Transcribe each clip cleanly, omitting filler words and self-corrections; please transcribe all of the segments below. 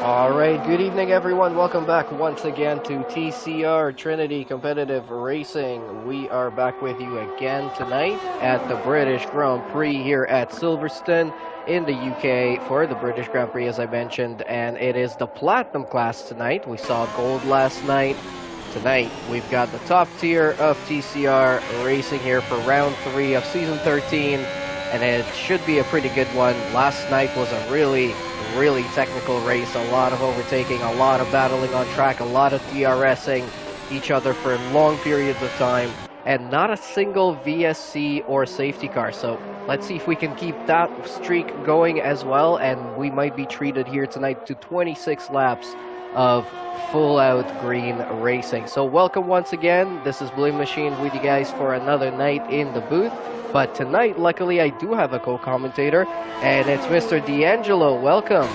Alright, good evening everyone. Welcome back once again to TCR, Trinity Competitive Racing. We are back with you again tonight at the British Grand Prix here at Silverstone in the UK for the British Grand Prix, as I mentioned, and it is the Platinum class tonight. We saw gold last night. Tonight, we've got the top tier of TCR racing here for round 3 of season 13, and it should be a pretty good one. Last night was a really technical race, a lot of overtaking, a lot of battling on track, a lot of DRSing each other for long periods of time, and not a single VSC or safety car. So let's see if we can keep that streak going as well, and we might be treated here tonight to 26 laps of full-out green racing. So welcome once again. This is Blue Machine with you guys for another night in the booth. But tonight, luckily, I do have a co-commentator, and it's Mr. D'Angelo. Welcome.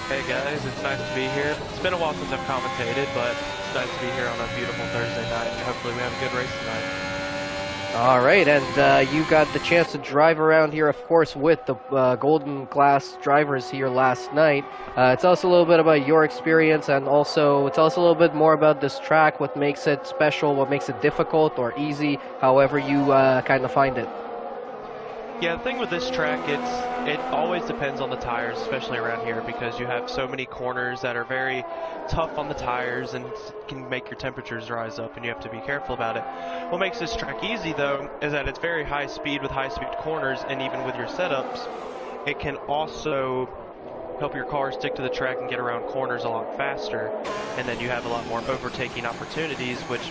Hey guys, it's nice to be here. It's been a while since I've commentated, but it's nice to be here on a beautiful Thursday night, and hopefully we have a good race tonight. All right, and you got the chance to drive around here, of course, with the Golden Class drivers here last night. Tell us a little bit about your experience, and also tell us a little bit more about this track, what makes it special, what makes it difficult or easy, however you kind of find it. Yeah, the thing with this track, it always depends on the tires, especially around here, because you have so many corners that are very tough on the tires and can make your temperatures rise up, and you have to be careful about it. What makes this track easy, though, is that it's very high speed with high-speed corners, and even with your setups, it can also help your car stick to the track and get around corners a lot faster, and then you have a lot more overtaking opportunities, which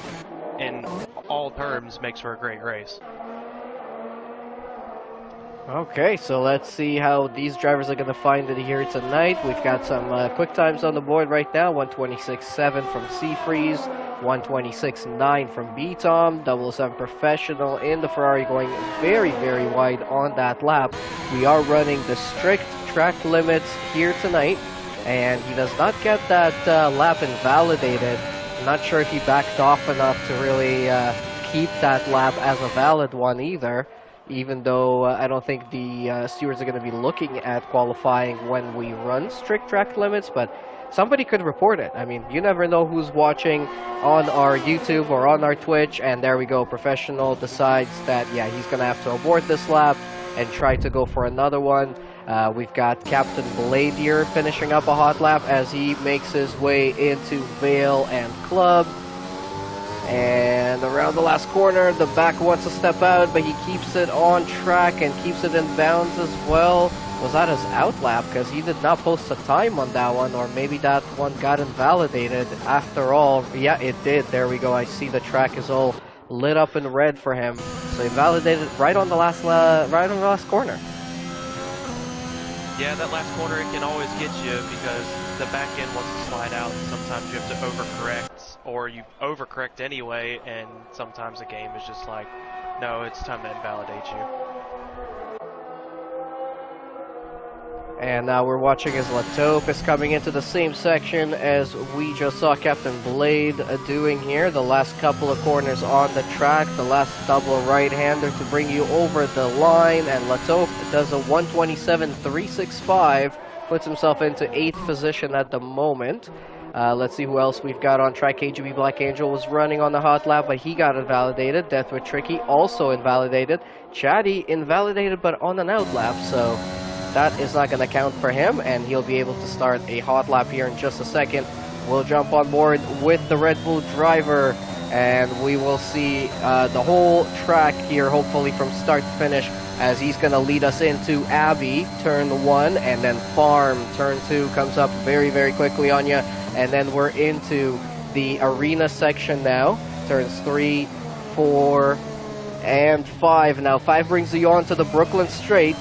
in all terms makes for a great race. Okay, so let's see how these drivers are going to find it here tonight. We've got some quick times on the board right now. 126.7 from Seafreeze, 126.9 from B-Tom, 007 Professional in the Ferrari going very wide on that lap. We are running the strict track limits here tonight, and he does not get that lap invalidated. I'm not sure if he backed off enough to really keep that lap as a valid one either. Even though I don't think the stewards are going to be looking at qualifying when we run strict track limits, but somebody could report it. I mean, you never know who's watching on our YouTube or on our Twitch, and there we go. Professional decides that, yeah, he's going to have to abort this lap and try to go for another one. We've got Captain Blade here finishing up a hot lap as he makes his way into Vale and Club. And around the last corner, the back wants to step out, but he keeps it on track and keeps it in bounds as well. Was that his out lap? Because he did not post a time on that one, or maybe that one got invalidated after all. Yeah, it did. There we go. I see the track is all lit up in red for him. So he validated right on the last corner. Yeah, that last corner, it can always get you because the back end wants to slide out. Sometimes you have to overcorrect, or you overcorrect anyway, and sometimes the game is just like, no, it's time to invalidate you. And now we're watching as Latope is coming into the same section as we just saw Captain Blade doing here. The last couple of corners on the track, the last double right-hander to bring you over the line, and Latope does a 127.365, puts himself into 8th position at the moment. Let's see who else we've got on track. KGB Black Angel was running on the hot lap, but he got invalidated. Death with Tricky also invalidated. Chatty invalidated, but on an out lap, so that is not going to count for him, and he'll be able to start a hot lap here in just a second. We'll jump on board with the Red Bull driver, and we will see the whole track here, hopefully from start to finish, as he's going to lead us into Abbey, turn 1, and then Farm, turn 2, comes up very, very quickly on you, and then we're into the arena section now, turns 3, 4, and 5. Now 5 brings you on to the Brooklyn Straight,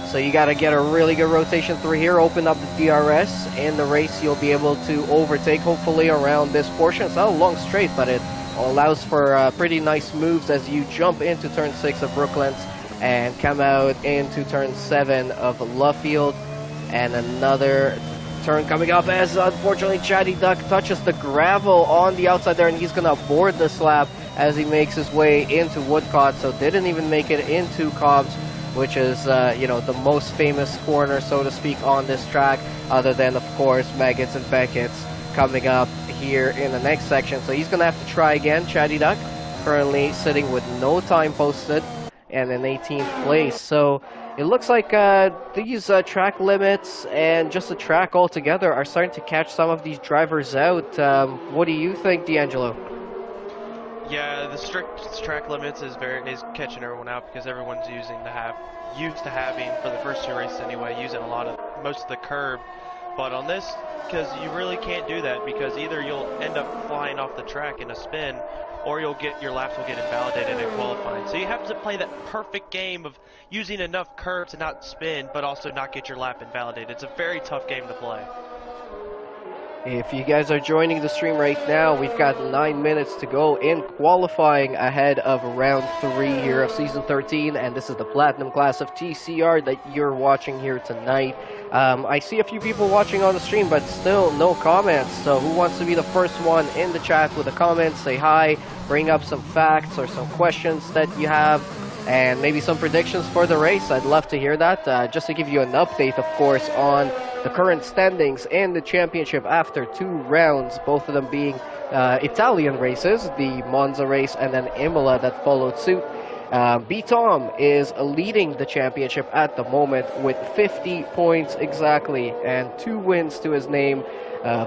so you got to get a really good rotation through here, open up the DRS. In the race you'll be able to overtake hopefully around this portion. It's not a long straight, but it allows for pretty nice moves as you jump into turn 6 of Brooklands and come out into turn 7 of Luffield, and another turn coming up as unfortunately Chatty Duck touches the gravel on the outside there, and he's gonna board this lap as he makes his way into Woodcott, so didn't even make it into Cobbs, which is you know, the most famous corner, so to speak, on this track, other than of course Maggots and Beckett's coming up here in the next section. So he's gonna have to try again. Chatty Duck currently sitting with no time posted and an 18th place. So it looks like these track limits and just the track altogether are starting to catch some of these drivers out. What do you think, D'Angelo? Yeah, the strict track limits is catching everyone out, because everyone's used to having for the first 2 races anyway, using most of the curb. But on this, because you really can't do that, because either you'll end up flying off the track in a spin, or your laps will get invalidated in qualifying. So you have to play that perfect game of using enough curb to not spin, but also not get your lap invalidated. It's a very tough game to play. If you guys are joining the stream right now, we've got 9 minutes to go in qualifying ahead of round 3 here of season 13, and this is the platinum class of TCR that you're watching here tonight. I see a few people watching on the stream, but still no comments. So who wants to be the first one in the chat with a comment? Say hi, bring up some facts or some questions that you have, and maybe some predictions for the race. I'd love to hear that. Just to give you an update, of course, on the current standings in the championship after 2 rounds, both of them being Italian races, the Monza race and then Imola that followed suit. B-Tom is leading the championship at the moment with 50 points exactly and 2 wins to his name.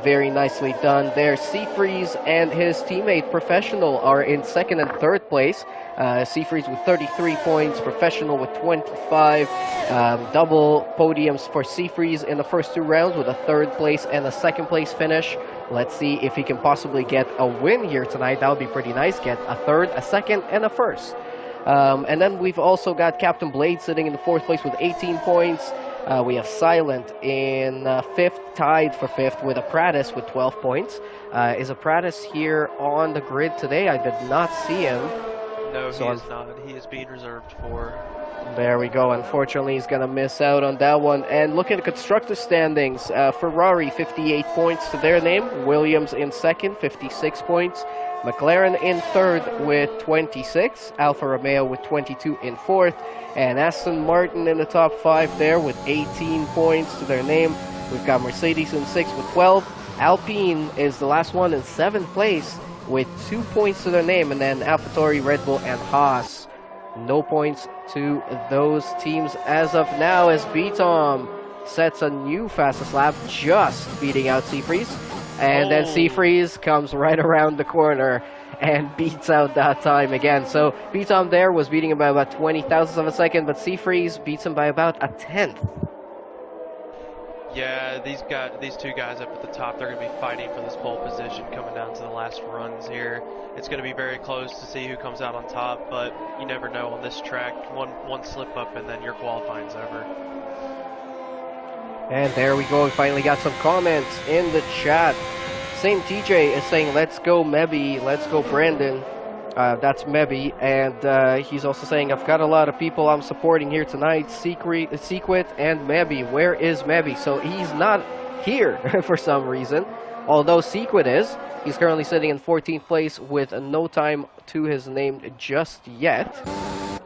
Very nicely done there. Seafreeze and his teammate Professional are in 2nd and 3rd place. Seafreeze with 33 points, Professional with 25. Double podiums for Seafreeze in the first 2 rounds with a 3rd place and a 2nd place finish. Let's see if he can possibly get a win here tonight. That would be pretty nice. Get a 3rd, a 2nd, and a 1st. And then we've also got Captain Blade sitting in the 4th place with 18 points. We have Silent in 5th, tied for 5th with Apratis with 12 points. Is Apratis here on the grid today? I did not see him. No, he is not. He is being reserved for. There we go. Unfortunately, he's going to miss out on that one. And look at the constructor standings. Ferrari, 58 points to their name. Williams in 2nd, 56 points. McLaren in 3rd with 26. Alfa Romeo with 22 in 4th. And Aston Martin in the top 5 there with 18 points to their name. We've got Mercedes in 6th with 12. Alpine is the last one in 7th place with 2 points to their name. And then AlphaTauri, Red Bull, and Haas. No points to those teams as of now, as B-Tom sets a new fastest lap, just beating out Seafreeze. And then Seafreeze comes right around the corner and beats out that time again. So B-Tom there was beating him by about 20 thousandths of a second, but Seafreeze beats him by about a 10th. Yeah, these 2 guys up at the top, they're going to be fighting for this pole position coming down to the last runs here. It's going to be very close to see who comes out on top, but you never know on this track. One slip up and then your qualifying's over. And there we go. We finally got some comments in the chat. Same TJ is saying, let's go Mebby, let's go Brandon. That's Mebby, and he's also saying, I've got a lot of people I'm supporting here tonight, Sequit and Mebby. Where is Mebby? So he's not here for some reason, although Sequit is. He's currently sitting in 14th place with no time to his name just yet.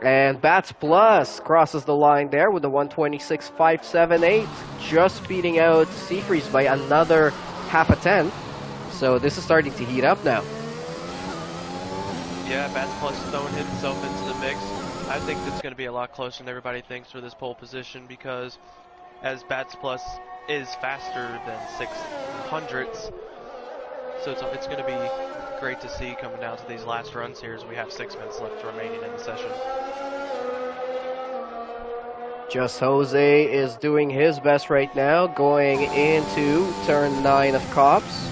And Bats Plus crosses the line there with a 126.578, just beating out Seafreeze by another half a 10. So this is starting to heat up now. Yeah, Bats Plus throwing himself into the mix. I think it's going to be a lot closer than everybody thinks for this pole position, because as Bats Plus is faster than 600ths, so it's going to be great to see coming down to these last runs here as we have 6 minutes left remaining in the session. Just Jose is doing his best right now, going into turn 9 of Cops.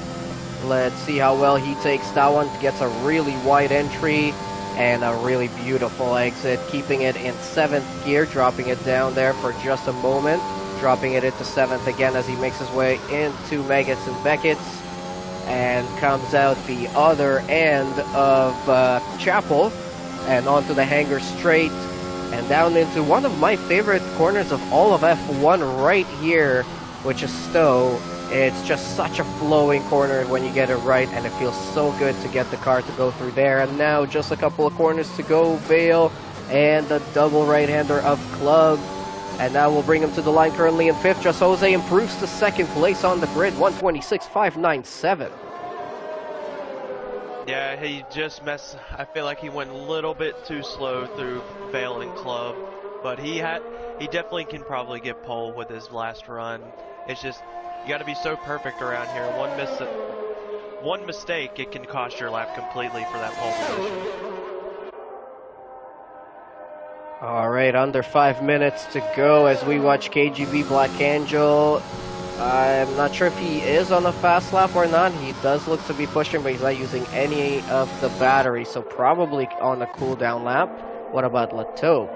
Let's see how well he takes that one. Gets a really wide entry and a really beautiful exit, keeping it in 7th gear, dropping it down there for just a moment, dropping it into 7th again as he makes his way into Meggetts and Beckett's, and comes out the other end of Chapel and onto the hangar straight and down into one of my favorite corners of all of F1 right here, which is Stowe. It's just such a flowing corner when you get it right, and it feels so good to get the car to go through there. And now just a couple of corners to go. Vale and the double right-hander of Club. And now we'll bring him to the line currently in 5th. Just Jose improves to 2nd place on the grid, 126.597. Yeah, he just messed. I feel like he went a little bit too slow through Vale and Club, but he definitely can probably get pole with his last run. It's just, you got to be so perfect around here. One mistake, it can cost your lap completely for that pole position. All right, under 5 minutes to go as we watch KGB Black Angel. I'm not sure if he is on a fast lap or not. He does look to be pushing, but he's not using any of the battery, so probably on a cooldown lap. What about Latope?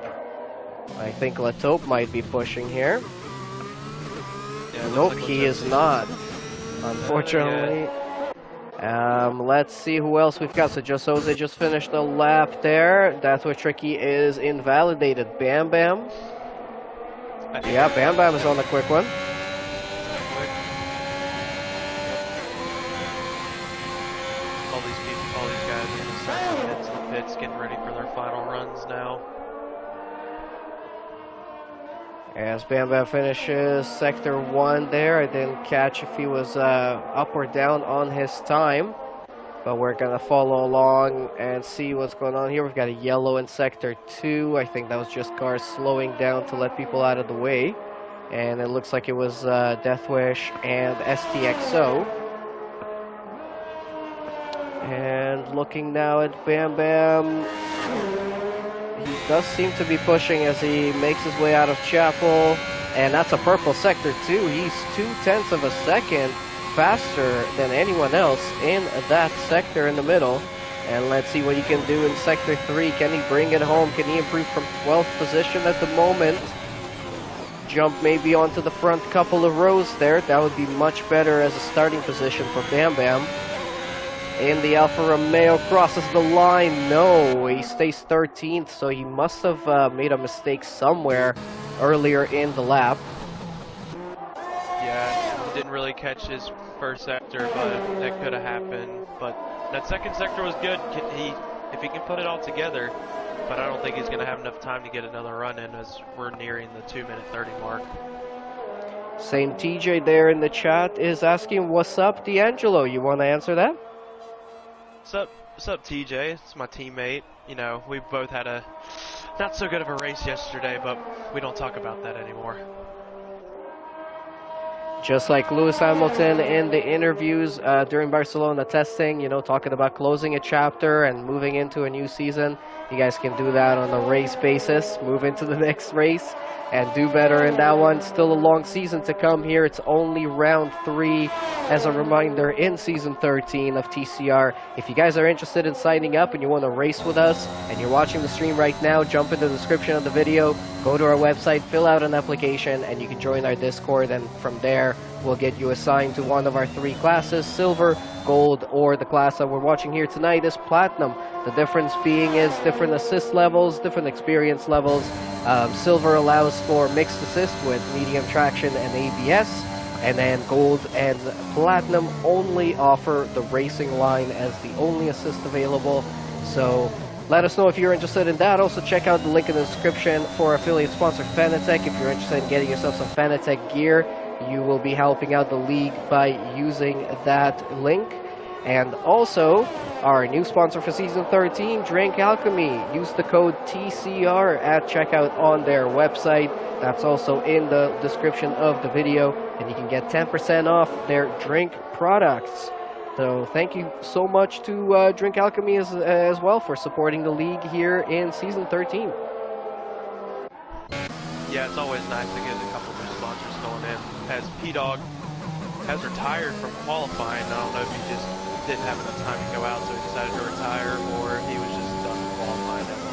I think Latope might be pushing here. Yeah, nope, like he is not, unfortunately. Let's see who else we've got. So Just Jose just finished a lap there. That's where Tricky is invalidated. Bam Bam. Yeah, Bam Bam is on the quick one. All these guys are going to start to head to the pits, getting ready for their final runs now. As Bam Bam finishes Sector 1 there, I didn't catch if he was up or down on his time. But we're going to follow along and see what's going on here. We've got a yellow in Sector 2. I think that was just cars slowing down to let people out of the way. And it looks like it was Deathwish and STXO. And looking now at Bam Bam, he does seem to be pushing as he makes his way out of Chapel. And that's a purple Sector 2. He's 0.2 of a second faster than anyone else in that sector in the middle. And let's see what he can do in Sector 3. Can he bring it home? Can he improve from 12th position at the moment? Jump maybe onto the front couple of rows there. That would be much better as a starting position for Bam Bam. In the Alfa Romeo, crosses the line. No, he stays 13th, so he must have made a mistake somewhere earlier in the lap. Yeah, he didn't really catch his first sector, but that could have happened. But that second sector was good. If he can put it all together, but I don't think he's going to have enough time to get another run in as we're nearing the 2:30 mark. Same TJ there in the chat is asking, what's up, D'Angelo? You want to answer that? What's up, TJ? It's my teammate. You know, we both had a not so good of a race yesterday, but we don't talk about that anymore. Just like Lewis Hamilton in the interviews during Barcelona testing, you know, talking about closing a chapter and moving into a new season. You guys can do that on a race basis, move into the next race, and do better in that one. Still a long season to come here. It's only round 3 as a reminder in season 13 of TCR. If you guys are interested in signing up and you want to race with us and you're watching the stream right now, jump in the description of the video, go to our website, fill out an application, and you can join our Discord, and from there we'll get you assigned to one of our 3 classes: silver, gold, or the class that we're watching here tonight is platinum. The difference being is different assist levels, different experience levels. Silver allows for mixed assist with medium traction and ABS, and then gold and platinum only offer the racing line as the only assist available. So let us know if you're interested in that. Also check out the link in the description for affiliate sponsor Fanatec. If you're interested in getting yourself some Fanatec gear, you will be helping out the league by using that link. And also, our new sponsor for Season 13, Drink Alchemy. Use the code TCR at checkout on their website. That's also in the description of the video, and you can get 10% off their drink products. So thank you so much to Drink Alchemy as well for supporting the league here in season 13. Yeah, it's always nice to get a couple new sponsors going in. As P-Dog has retired from qualifying, I don't know if he just didn't have enough time to go out, so he decided to retire, or he was just done qualifying as a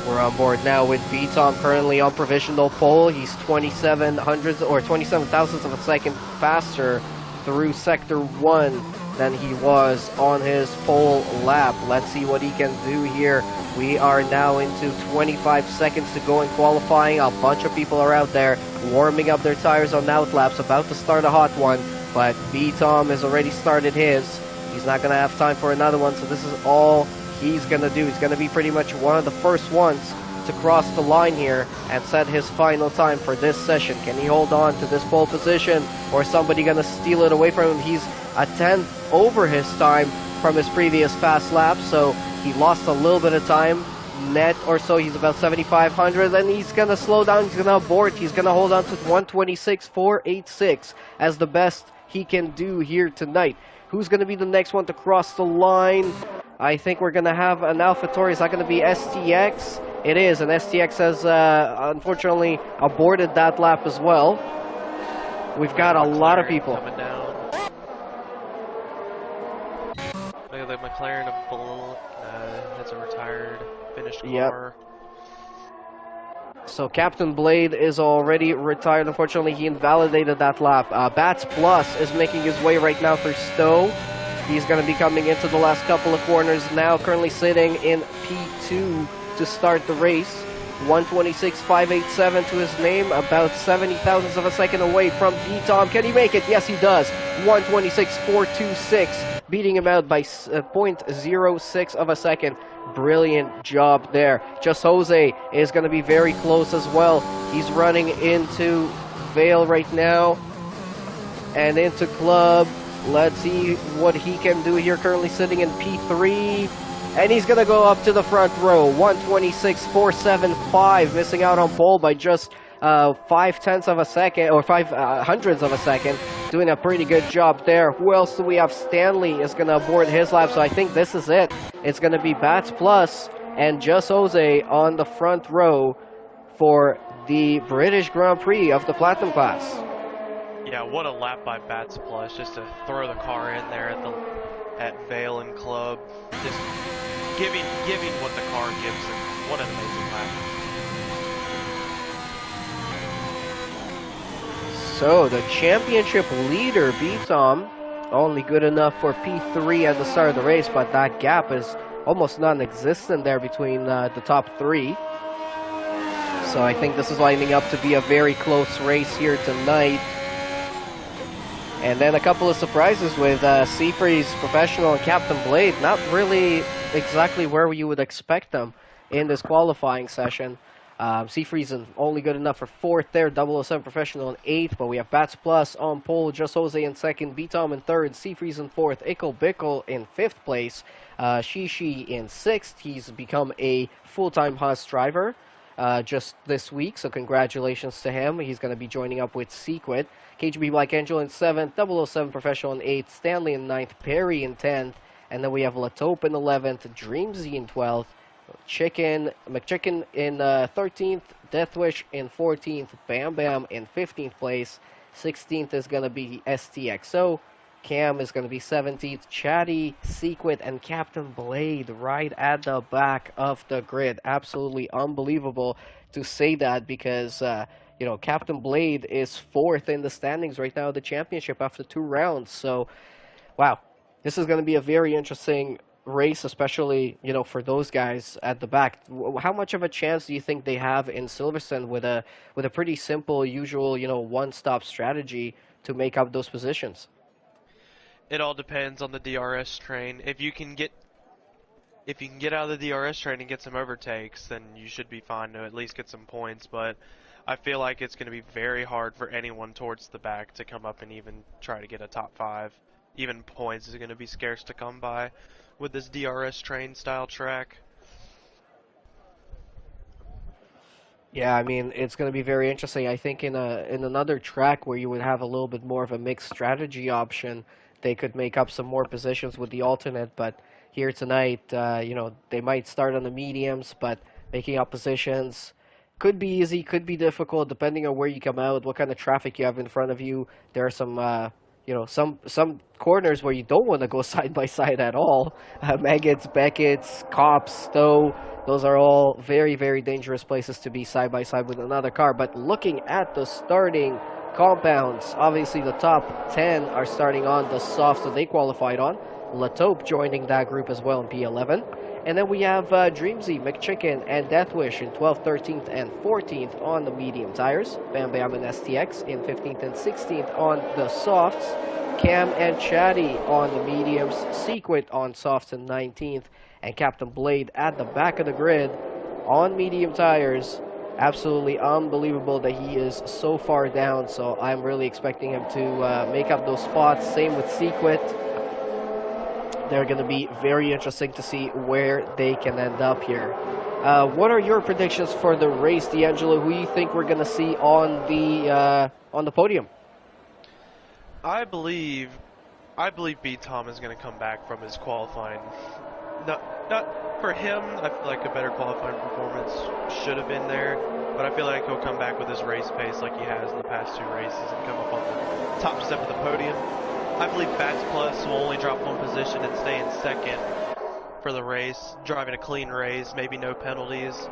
whole. We're on board now with B-Tom currently on provisional pole. He's 27 hundredths or 27 thousandths of a second faster through sector 1 than he was on his pole lap. Let's see what he can do here. We are now into 25 seconds to go in qualifying. A bunch of people are out there warming up their tires on outlaps, about to start a hot one, but B-Tom has already started his. He's not going to have time for another one, so this is all he's going to do. He's going to be pretty much one of the first ones to cross the line here and set his final time for this session. Can he hold on to this pole position, or is somebody going to steal it away from him? He's a tenth over his time from his previous fast lap, so he lost a little bit of time net or so. He's about 7,500, and he's going to slow down. He's going to abort. He's going to hold on to 126.486 as the best he can do here tonight. Who's going to be the next one to cross the line? I think we're going to have an AlphaTauri. Is that going to be STX? It is, and STX has unfortunately aborted that lap as well. We've got a lot of people coming down. Look at the McLaren of Bull. That's a retired finished car. So Captain Blade is already retired. Unfortunately, he invalidated that lap. Bats Plus is making his way right now through Stowe. He's going to be coming into the last couple of corners now, currently sitting in P2 to start the race. 126.587 to his name, about 70 thousandths of a second away from B-Tom. Can he make it? Yes, he does. 126.426, beating him out by 0.06 of a second. Brilliant job there. Just Jose is going to be very close as well. He's running into Vale right now and into Club. Let's see what he can do here, currently sitting in P3. And he's going to go up to the front row. 126.475, missing out on pole by just 5/10 of a second, or 5/100ths of a second. Doing a pretty good job there. Who else do we have? Stanley is going to abort his lap, so I think this is it. It's going to be Bats Plus and Just Jose on the front row for the British Grand Prix of the Platinum class. Yeah, what a lap by Bats Plus, just to throw the car in there at Vale and Club. Just giving what the car gives him. What an amazing lap. So the championship leader, B-Tom, only good enough for P3 at the start of the race, but that gap is almost non-existent there between the top three. So I think this is lining up to be a very close race here tonight. And then a couple of surprises with Seafreeze Professional and Captain Blade. Not really exactly where you would expect them in this qualifying session. Seafreeze is only good enough for 4th there, 007 Professional in 8th, but we have Bats Plus on pole, Just Jose in 2nd, B-Tom in 3rd, Seafreeze in 4th, Ickle Bickle in 5th place, Shishi in 6th. He's become a full-time Haas driver just this week, so congratulations to him. He's going to be joining up with Sequit. KGB Black Angel in 7th, 007 Professional in 8th, Stanley in 9th, Perry in 10th, and then we have Latope in 11th, Dreamsy in 12th, McChicken in 13th, Deathwish in 14th, Bam Bam in 15th place, 16th is going to be STXO, Cam is going to be 17th, Chatty, Sequit, and Captain Blade right at the back of the grid. Absolutely unbelievable to say that because, you know, Captain Blade is 4th in the standings right now of the championship after 2 rounds. So, wow, this is going to be a very interesting race, especially, you know, for those guys at the back. How much of a chance do you think they have in Silverstone with a pretty simple, usual, you know, one-stop strategy to make up those positions? It all depends on the DRS train. If you can get out of the DRS train and get some overtakes, then you should be fine to at least get some points, but I feel like it's going to be very hard for anyone towards the back to come up and even try to get a top 5. Even points is going to be scarce to come by with this DRS train style track. Yeah, I mean, it's going to be very interesting. I think in another track where you would have a little bit more of a mixed strategy option, they could make up some more positions with the alternate. But here tonight, they might start on the mediums, but making up positions could be easy, could be difficult, depending on where you come out, what kind of traffic you have in front of you. There are some corners where you don't want to go side by side at all. Maggots, Beckett's, Cops, Stowe. Those are all very, very dangerous places to be side by side with another car. But looking at the starting compounds, obviously the top 10 are starting on the softs that they qualified on. Latope joining that group as well in P11. And then we have Dreamsy, McChicken, and Deathwish in 12th, 13th, and 14th on the medium tires. Bam Bam and STX in 15th and 16th on the softs. Cam and Chatty on the mediums. Sequit on softs in 19th. And Captain Blade at the back of the grid on medium tires. Absolutely unbelievable that he is so far down. So I'm really expecting him to make up those spots. Same with Sequit. They're going to be very interesting to see where they can end up here. What are your predictions for the race, D'Angelo? Who do you think we're going to see on the podium? I believe B Tom is going to come back from his qualifying. Not for him. I feel like a better qualifying performance should have been there, but I feel like he'll come back with his race pace like he has in the past two races and come up on the top step of the podium. I believe Bats Plus will only drop one position and stay in second for the race, driving a clean race, maybe no penalties.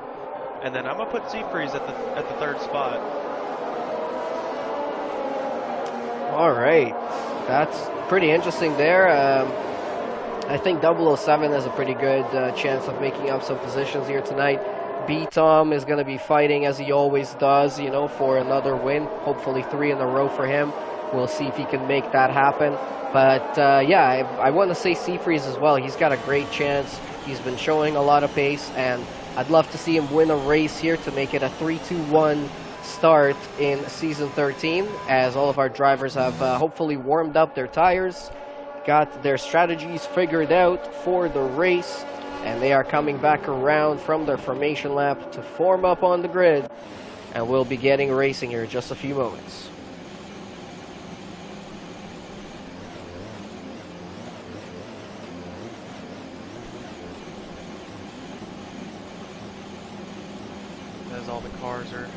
And then I'm gonna put Seafreeze at the third spot. All right, that's pretty interesting there. I think 007 has a pretty good chance of making up some positions here tonight. B-Tom is going to be fighting as he always does, for another win. Hopefully 3 in a row for him. We'll see if he can make that happen. But, I want to say Seafreeze as well. He's got a great chance. He's been showing a lot of pace, and I'd love to see him win a race here to make it a 3-2-1 start in Season 13, as all of our drivers have hopefully warmed up their tires, got their strategies figured out for the race, and they are coming back around from their formation lap to form up on the grid, and we'll be getting racing here in just a few moments. As all the cars are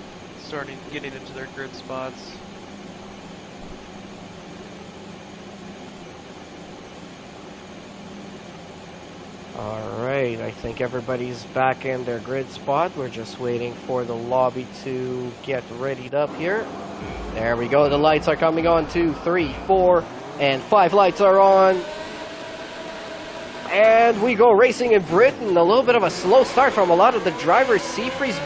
getting into their grid spots. Alright, I think everybody's back in their grid spot. We're just waiting for the lobby to get readied up here. There we go, the lights are coming on. 2, 3, 4, and 5 lights are on. And we go racing in Britain. A little bit of a slow start from a lot of the drivers. Seafreeze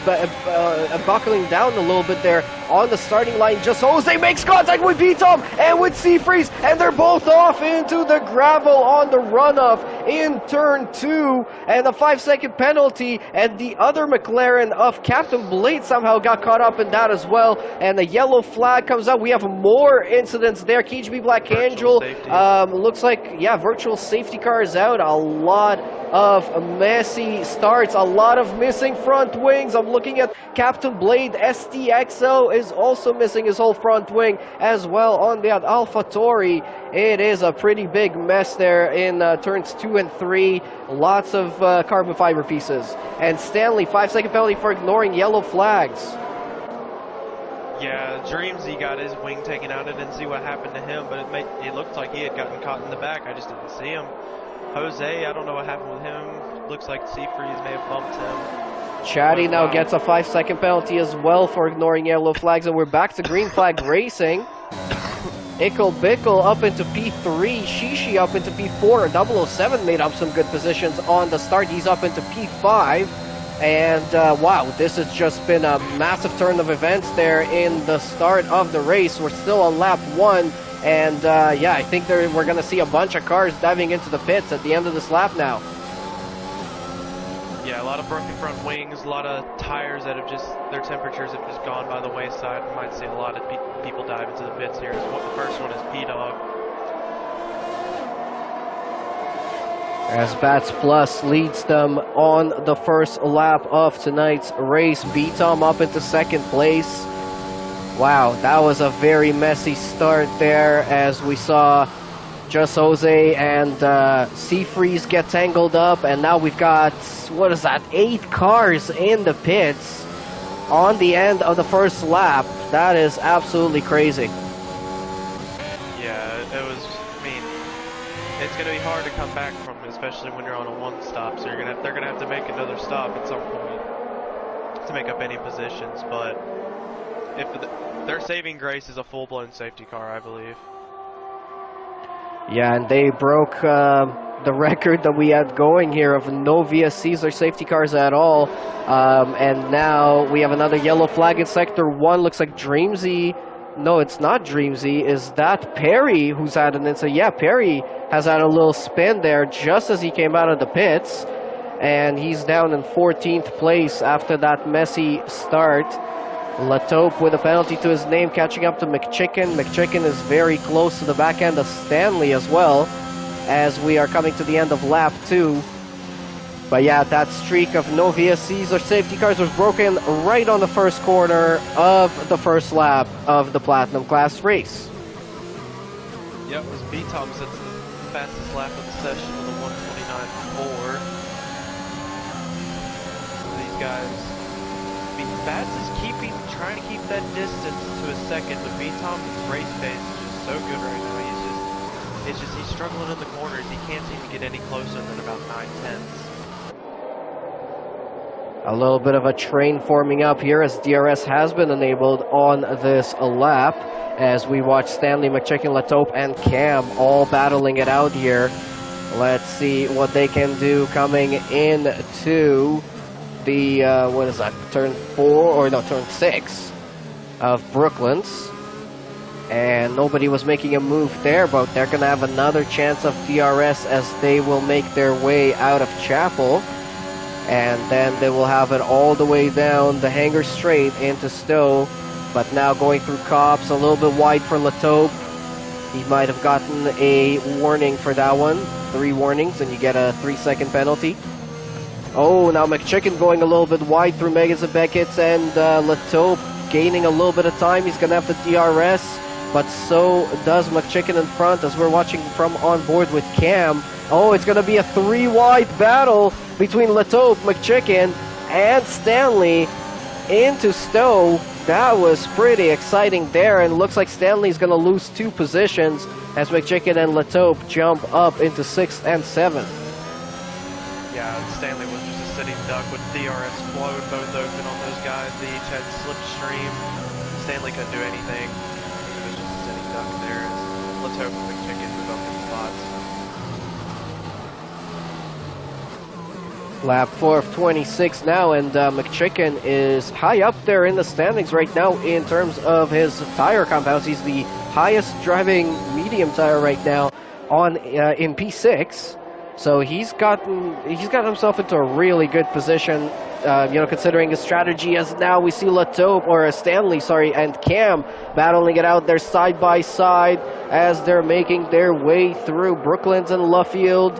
buckling down a little bit there on the starting line. Just Jose makes contact with B-Tom and with Seafreeze, and they're both off into the gravel on the runoff in turn 2, and a 5-second penalty, and the other McLaren of Captain Blade somehow got caught up in that as well, and a yellow flag comes up. We have more incidents there. KGB Black Angel looks like, virtual safety car is out. A lot of messy starts, a lot of missing front wings. I'm looking at Captain Blade. STXO is also missing his whole front wing as well on the AlphaTauri. It is a pretty big mess there in turns 2 and 3. Lots of carbon fiber pieces. And Stanley, 5-second penalty for ignoring yellow flags. Yeah, Dreamsy got his wing taken out. I didn't see what happened to him, but it looked like he had gotten caught in the back. I just didn't see him. Jose, I don't know what happened with him. Looks like Seafreeze may have bumped him. Chatty now gets a 5-second penalty as well for ignoring yellow flags, and we're back to green flag racing. Ickle Bickle up into P3, Shishi up into P4. 007 made up some good positions on the start. He's up into P5. And wow, this has just been a massive turn of events there in the start of the race. We're still on lap 1. And I think we're going to see a bunch of cars diving into the pits at the end of this lap now. Yeah, a lot of broken front wings, a lot of tires that have their temperatures have just gone by the wayside. We might see a lot of people dive into the pits here. The first one is P-Dog. as Bats Plus leads them on the first lap of tonight's race. B-Tom up into second place. Wow, that was a very messy start there as we saw Just Jose and Seafreeze get tangled up, and now we've got, what is that, 8 cars in the pits on the end of the first lap. That is absolutely crazy. Yeah, it was, I mean, it's going to be hard to come back from, especially when you're on a 1 stop, so they're going to have to make another stop at some point to make up any positions, but if their saving grace is a full-blown safety car, I believe. Yeah, and they broke the record that we had going here of no VSCs or safety cars at all. And now we have another yellow flag in Sector 1. Looks like Dreamsy. No, it's not Dreamsy. Is that Perry who's had an incident? Yeah, Perry has had a little spin there just as he came out of the pits. And he's down in 14th place after that messy start. Latope with a penalty to his name, catching up to McChicken. McChicken is very close to the back end of Stanley as well, as we are coming to the end of lap 2. But yeah, that streak of no VSCs or safety cars was broken right on the first corner of the first lap of the Platinum Class race. Yep, it was B-Tom sets the fastest lap of the session with a 1:29.4. These guys, Bats is trying to keep that distance to a second, but B-Tom's race pace is just so good right now. He's struggling in the corners. He can't seem to get any closer than about 9/10. A little bit of a train forming up here as DRS has been enabled on this lap, as we watch Stanley, McChicken, Latope, and Cam all battling it out here. Let's see what they can do coming into the, what is that, turn 6 of Brooklands. And nobody was making a move there, but they're going to have another chance of DRS as they will make their way out of Chapel. And then they will have it all the way down the Hanger Straight into Stowe. But now going through Cops, a little bit wide for Latope. He might have gotten a warning for that one. 3 warnings, and you get a 3-second penalty. Oh, now McChicken going a little bit wide through Megas and Beckett's, and Latope gaining a little bit of time. He's going to have to DRS, but so does McChicken in front as we're watching from on board with Cam. Oh, it's going to be a 3-wide battle between Latope, McChicken, and Stanley into Stowe. That was pretty exciting there, and looks like Stanley's going to lose 2 positions as McChicken and Latope jump up into 6th and 7th. Yeah, Stanley was just a sitting duck with DRS flowed both open on those guys. They each had slipstream. Stanley couldn't do anything. He was just a sitting duck there. Let's hope McChicken move up in spots. Lap 4 of 26 now, and McChicken is high up there in the standings right now in terms of his tire compounds. He's the highest driving medium tire right now on in P6. So he's gotten himself into a really good position, considering his strategy. As now we see Latope, or Stanley, sorry, and Cam battling it out there side by side as they're making their way through Brooklands and Luffield.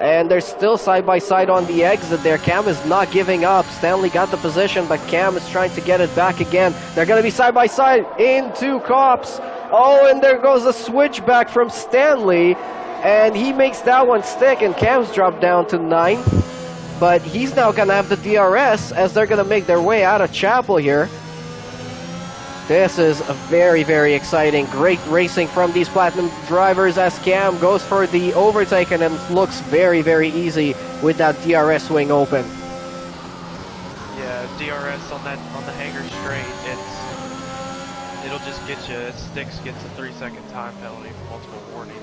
And they're still side by side on the exit there. Cam is not giving up. Stanley got the position, but Cam is trying to get it back again. They're going to be side by side into Cops. Oh, and there goes a switchback from Stanley. And he makes that one stick, and Cam's dropped down to 9th. But he's now going to have the DRS as they're going to make their way out of Chapel here. This is a very, very exciting. Great racing from these Platinum drivers as Cam goes for the overtake, and it looks very, very easy with that DRS wing open. Yeah, DRS on the Hanger Straight, it'll just get you. Sticks gets a 3-second time penalty for multiple warnings.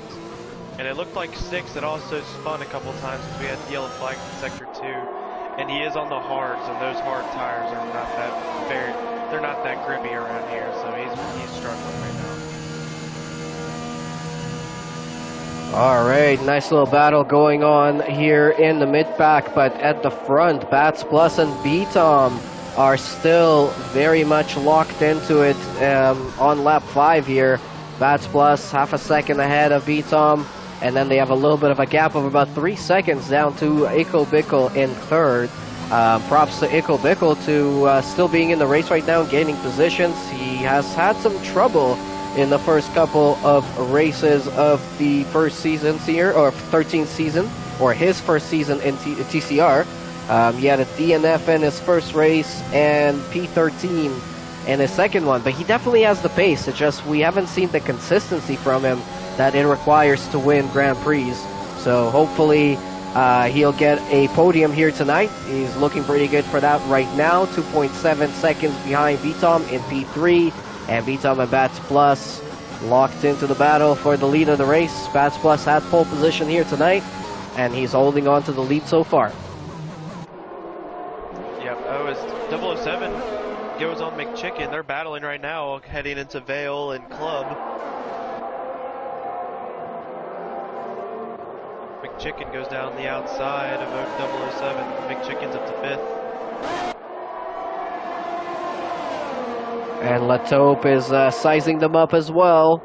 And it looked like Sticks had also spun a couple times because we had the yellow flag in Sector 2. And he is on the hards, and those hard tires are they're not that grippy around here, so he's struggling right now. Alright, nice little battle going on here in the mid-pack, but at the front, Bats Plus and B-Tom are still very much locked into it on lap 5 here. Bats Plus half a second ahead of B-Tom. and then they have a little bit of a gap of about 3 seconds down to Iko Bickle in third. Props to Iko Bickle to still being in the race right now and gaining positions. He has had some trouble in the first couple of races of the first season here, or 13th season, or his first season in TCR. He had a DNF in his first race and P13 in his second one, but he definitely has the pace. It's just we haven't seen the consistency from him that it requires to win Grand Prix. So hopefully he'll get a podium here tonight. He's looking pretty good for that right now. 2.7 seconds behind Vitom in P3, and Vitom and Bats Plus locked into the battle for the lead of the race. Bats Plus had pole position here tonight, and he's holding on to the lead so far. Yep, as 007 goes on McChicken. They're battling right now, heading into Vale and Club. McChicken goes down the outside of 007. McChicken's up to 5th. And Lataupe is sizing them up as well.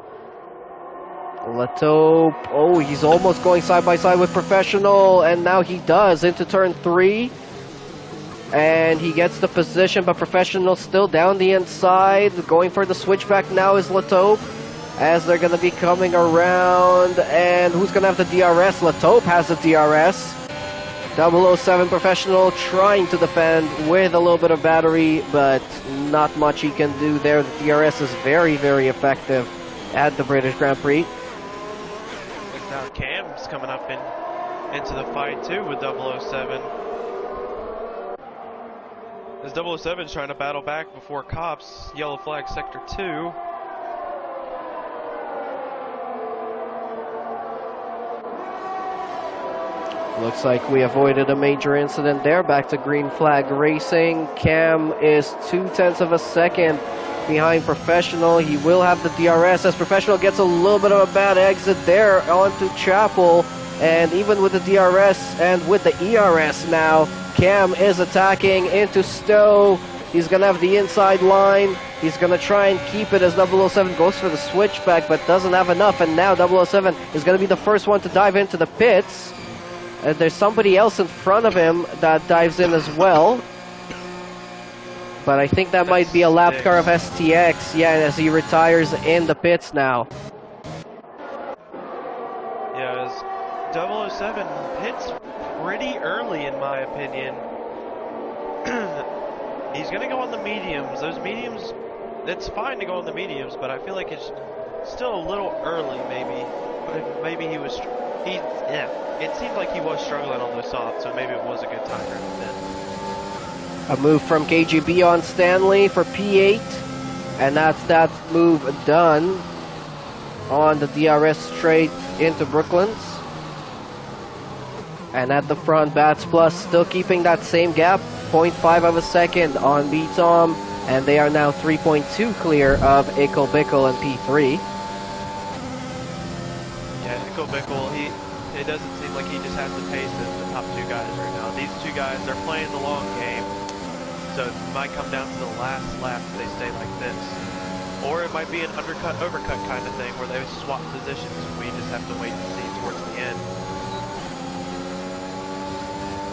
Lataupe, oh, he's almost going side by side with Professional, and now he does into turn 3. And he gets the position, but Professional still down the inside. Going for the switchback now is Lataupe, as they're going to be coming around. And who's going to have the DRS? Lataupe has the DRS. 007 Professional trying to defend with a little bit of battery, but not much he can do there. The DRS is very, very effective at the British Grand Prix. Now Cam's coming up into the fight too with 007. As 007 is trying to battle back before cops, yellow flag sector 2. Looks like we avoided a major incident there. Back to green flag racing. Cam is 0.2 of a second behind Professional. He will have the DRS as Professional gets a little bit of a bad exit there onto Chapel. And even with the DRS and with the ERS now, Cam is attacking into Stowe. He's going to have the inside line. He's going to try and keep it as 007 goes for the switchback, but doesn't have enough. And now 007 is going to be the first one to dive into the pits. There's somebody else in front of him that dives in as well. But I think that might be a lap car of STX. Yeah, as he retires in the pits now. Yeah, as 007 pits pretty early in my opinion. He's going to go on the mediums. Those mediums, it's fine to go on the mediums, but I feel like it's still a little early maybe. But maybe he was... it seemed like he was struggling on the soft, so maybe it was a good time then. A move from KGB on Stanley for P8, and that's that move done on the DRS straight into Brooklands. And at the front, Bats Plus still keeping that same gap, 0.5 of a second on Vitom, and they are now 3.2 clear of Iko Bickle and P3. Iko Bickle, it doesn't seem like he just has the pace of the top 2 guys right now. These 2 guys, they're playing the long game, so it might come down to the last lap if they stay like this. Or it might be an undercut, overcut kind of thing where they swap positions. We just have to wait and see towards the end.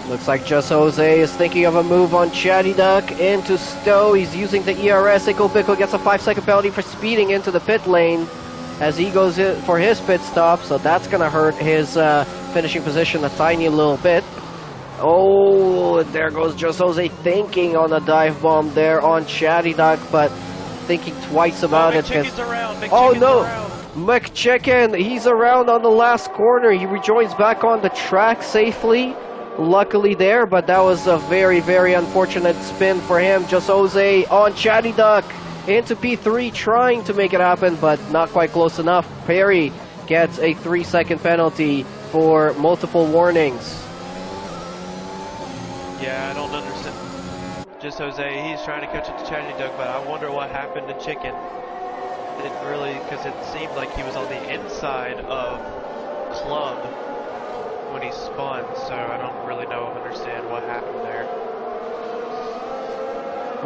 Looks like Just Jose is thinking of a move on Chatty Duck into Stowe. He's using the ERS. Iko Bickle gets a 5-second penalty for speeding into the pit lane as he goes in for his pit stop, so that's going to hurt his finishing position a tiny little bit. Oh, there goes Just Jose thinking on a dive bomb there on Chatty Duck, but thinking twice about it. Oh no! McChicken, he's around on the last corner. He rejoins back on the track safely. Luckily there, but that was a very, very unfortunate spin for him. Just Jose on Chatty Duck into P3 trying to make it happen, but not quite close enough. Perry gets a 3-second penalty for multiple warnings. Yeah, I don't understand. Just Jose, he's trying to catch it to Chatty Duck, but I wonder what happened to Chicken. Didn't really, because it seemed like he was on the inside of Club when he spun, so I don't really understand what happened there.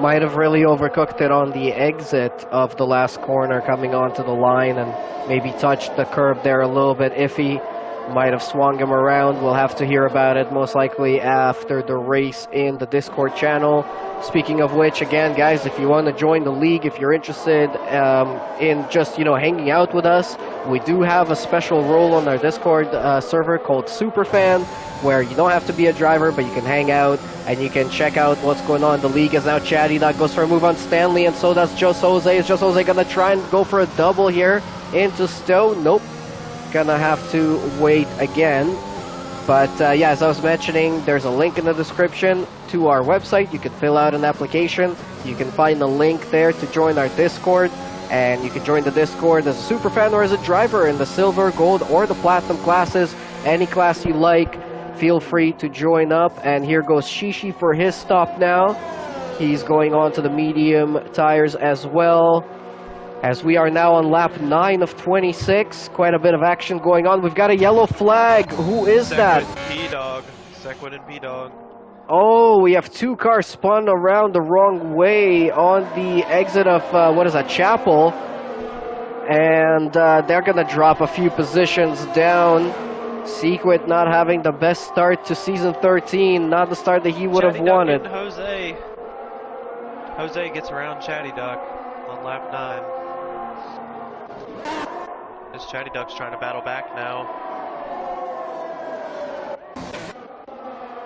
Might have really overcooked it on the exit of the last corner coming onto the line and maybe touched the curb there a little bit iffy. might have swung him around. We'll have to hear about it most likely after the race in the Discord channel. Speaking of which, again, guys, if you want to join the league, if you're interested in just, hanging out with us, we do have a special role on our Discord server called Superfan, where you don't have to be a driver, but you can hang out and you can check out what's going on in the league. As now Chatty Dog goes for a move on Stanley, and so does Just Jose. Is Just Jose going to try and go for a double here into Stowe? Nope. Gonna have to wait again. But yeah, as I was mentioning, there's a link in the description to our website. You can fill out an application. You can find the link there to join our Discord. And you can join the Discord as a super fan or as a driver in the silver, gold, or the platinum classes. Any class you like, feel free to join up. And here goes Shishi for his stop now. He's going on to the medium tires as well. As we are now on lap 9 of 26, quite a bit of action going on. We've got a yellow flag. Who is that? Sequin and P-Dog. Oh, we have two cars spun around the wrong way on the exit of, Chapel. And they're going to drop a few positions down. Sequin not having the best start to season 13. Not the start that he would have wanted. Jose gets around Chatty Duck on lap 9. This Chatty Duck's trying to battle back now.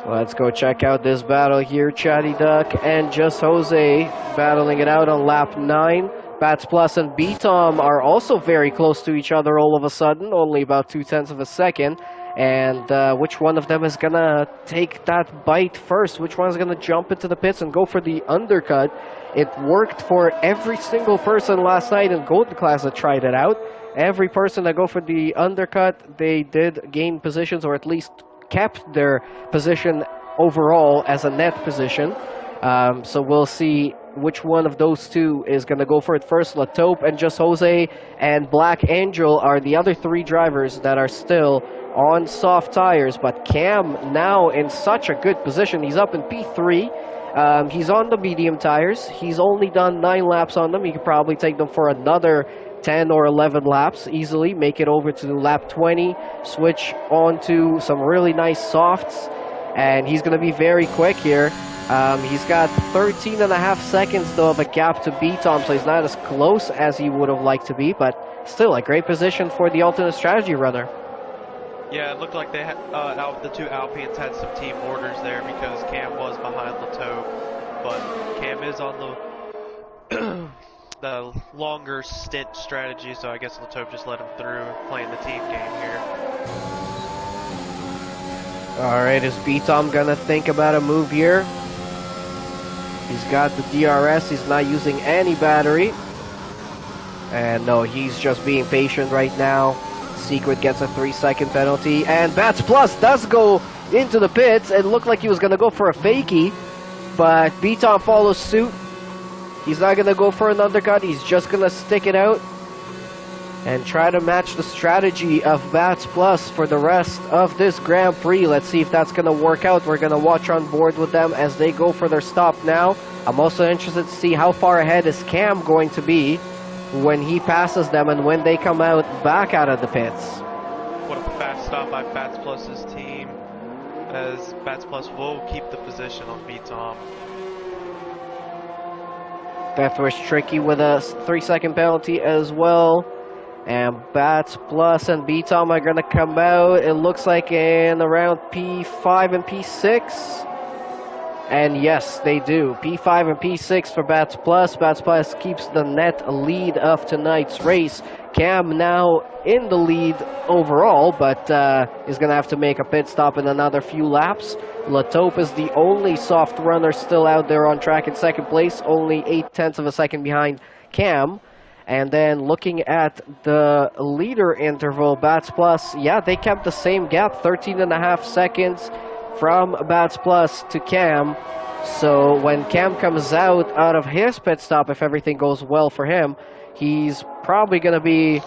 Let's go check out this battle here. Chatty Duck and Just Jose battling it out on lap 9. Bats Plus and B-Tom are also very close to each other all of a sudden, only about 0.2 of a second. And which one of them is going to take that bite first? Which one is going to jump into the pits and go for the undercut? It worked for every single person last night in Golden Class that tried it out. Every person that go for the undercut, they did gain positions, or at least kept their position overall as a net position. So we'll see which one of those two is going to go for it first. Latope and Just Jose and Black Angel are the other three drivers that are still on soft tires. But Cam now in such a good position. He's up in P3. He's on the medium tires. He's only done 9 laps on them. He could probably take them for another 10 or 11 laps easily, make it over to lap 20, switch on to some really nice softs, and he's going to be very quick here. He's got 13.5 seconds though of a gap to beat Tom, so he's not as close as he would have liked to be, but still a great position for the alternate strategy runner. Yeah, it looked like they had, the two Alpines had some team orders there because Cam was behind Latope, but Cam is on the longer stint strategy, so I guess Latope just let him through playing the team game here. Alright, is B-Tom gonna think about a move here? He's got the DRS, he's not using any battery. And no, he's just being patient right now. Secret gets a 3-second penalty, and Bats Plus does go into the pits. It looked like he was gonna go for a fakie, but B-Tom follows suit. He's not going to go for an undercut. He's just going to stick it out and try to match the strategy of Bats Plus for the rest of this Grand Prix. Let's see if that's going to work out. We're going to watch on board with them as they go for their stop now. I'm also interested to see how far ahead is Cam going to be when he passes them and when they come back out of the pits. What a fast stop by Bats Plus's team, as Bats Plus will keep the position on B-Tom. Death Wish Tricky with a 3-second penalty as well. And Bats Plus and B-Tom are going to come out, it looks like, in around P5 and P6. And yes, they do. P5 and P6 for Bats Plus. Bats Plus keeps the net lead of tonight's race. Cam now in the lead overall, but is going to have to make a pit stop in another few laps. Latope is the only soft runner still out there on track in second place, only 0.8 of a second behind Cam. And then looking at the leader interval, Bats Plus, yeah, they kept the same gap, 13.5 seconds from Bats Plus to Cam. So when Cam comes out of his pit stop, if everything goes well for him, he's probably going to be,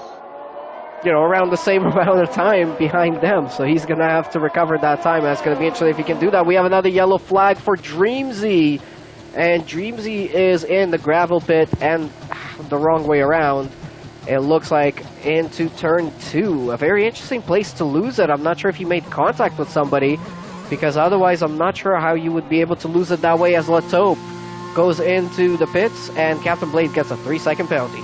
around the same amount of time behind them. So he's going to have to recover that time. That's going to be interesting if he can do that. We have another yellow flag for Dreamzy. And Dreamzy is in the gravel pit and the wrong way around. It looks like into turn 2. A very interesting place to lose it. I'm not sure if he made contact with somebody, because otherwise I'm not sure how you would be able to lose it that way, as Latope goes into the pits and Captain Blade gets a 3-second penalty.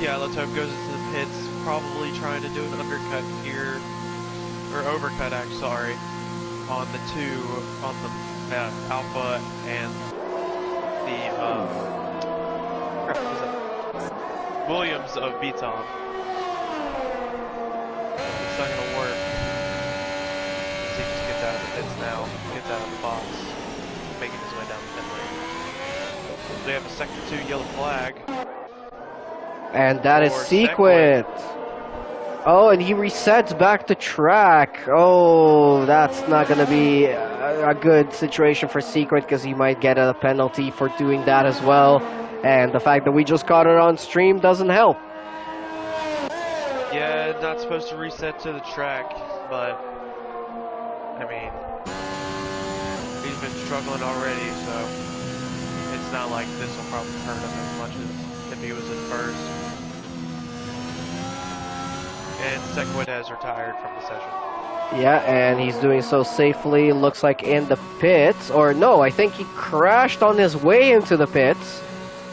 Yeah, Latope goes into the pits, probably trying to do an undercut here, or overcut, actually, sorry, on the Alpha and the Williams of Beaton. It's not gonna work. He just gets out of the pits now, gets out of the box, making his way down the pit lane. They have a sector 2 yellow flag. And that is Secret. Oh, and he resets back to track. Oh, that's not going to be a good situation for Secret, because he might get a penalty for doing that as well. And the fact that we just caught it on stream doesn't help. Yeah, not supposed to reset to the track, but I mean, he's been struggling already, so it's not like this will probably hurt him as much as if he was in first. And Sequid has retired from the session. Yeah, and he's doing so safely, looks like in the pits. Or no, I think he crashed on his way into the pits,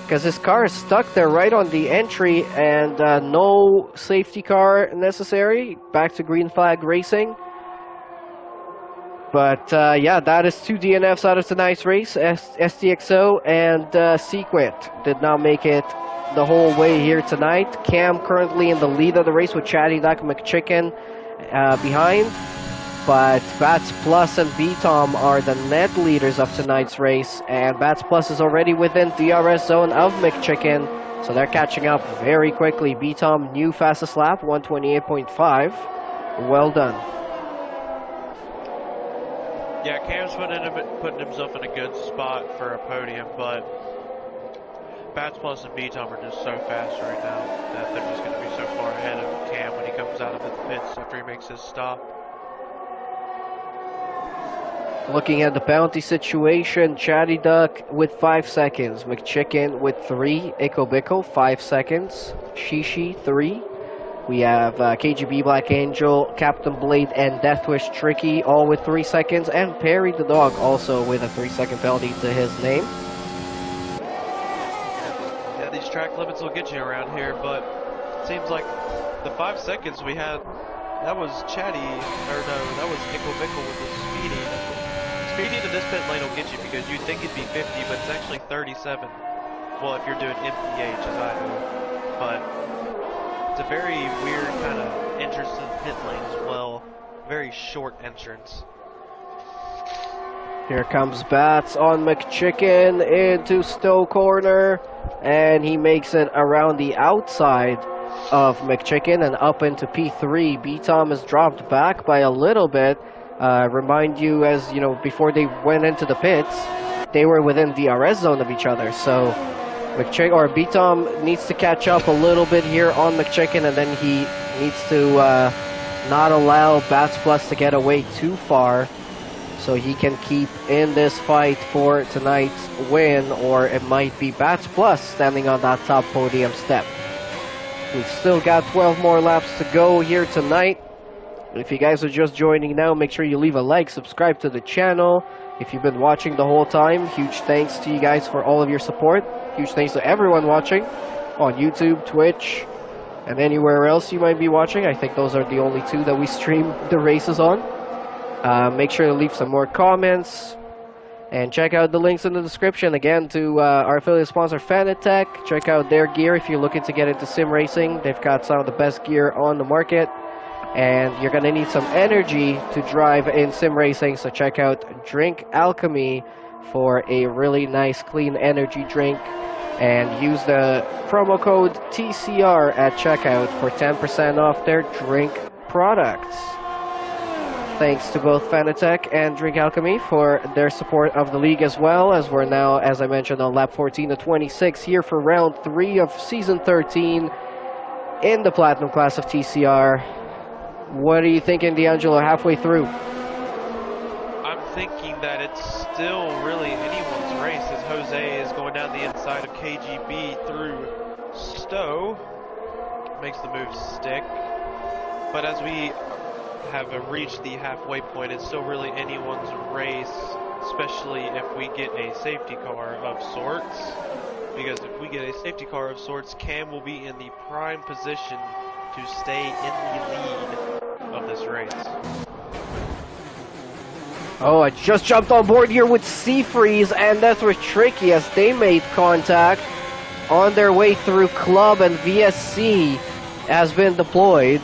because his car is stuck there right on the entry, and no safety car necessary. Back to green flag racing. But yeah, that is 2 DNFs out of tonight's race. STXO and Secret did not make it the whole way here tonight. Cam currently in the lead of the race with Chatty Duck McChicken behind. But Bats Plus and B-Tom are the net leaders of tonight's race. And Bats Plus is already within DRS zone of McChicken. So they're catching up very quickly. B-Tom, new fastest lap, 128.5. Well done. Yeah, Cam's putting himself in a good spot for a podium, but Bats Plus and B-Tom are just so fast right now that they're just going to be so far ahead of Cam when he comes out of the pits after he makes his stop. Looking at the penalty situation, Chatty Duck with 5 seconds, McChicken with 3, Iko 5 seconds, Shishi 3. We have KGB Black Angel, Captain Blade, and Deathwish Tricky all with 3 seconds, and Perry the Dog also with a 3-second penalty to his name. Yeah, these track limits will get you around here, but it seems like the 5 seconds we had, that was Chatty, or no, that was Iko with the speeding. Speeding to this pit lane will get you because you'd think it'd be 50, but it's actually 37. Well, if you're doing MPH, as I do. But it's a very weird kind of entrance to the pit lane as well. Very short entrance. Here comes Bats on McChicken into Stowe corner, and he makes it around the outside of McChicken and up into P3. B-Tom is dropped back by a little bit. Remind you, as you know, before they went into the pits, they were within DRS zone of each other. So McChicken or B-Tom needs to catch up a little bit here on McChicken, and then he needs to not allow Bats Plus to get away too far, so he can keep in this fight for tonight's win, or it might be Bats Plus standing on that top podium step. We've still got 12 more laps to go here tonight. If you guys are just joining now, make sure you leave a like, subscribe to the channel. If you've been watching the whole time, huge thanks to you guys for all of your support. Huge thanks to everyone watching on YouTube, Twitch, and anywhere else you might be watching. I think those are the only 2 that we stream the races on. Make sure to leave some more comments and check out the links in the description. Again, to our affiliate sponsor Fanatec. Check out their gear if you're looking to get into sim racing. They've got some of the best gear on the market, and you're going to need some energy to drive in sim racing, so check out Drink Alchemy for a really nice clean energy drink, and use the promo code TCR at checkout for 10% off their drink products. Thanks to both Fanatec and Drink Alchemy for their support of the league, as well as we're now, as I mentioned, on lap 14 to 26 here for round 3 of season 13 in the Platinum class of TCR. What are you thinking, D'Angelo, halfway through? I'm thinking that it's still really anyone's race, as Jose is going down the inside of KGB through Stowe makes the move stick, but as we have reached the halfway point, it's still really anyone's race, especially if we get a safety car of sorts. Because if we get a safety car of sorts, Cam will be in the prime position to stay in the lead of this race. Oh, I just jumped on board here with Seafreeze, and that was tricky as they made contact on their way through Club, and VSC has been deployed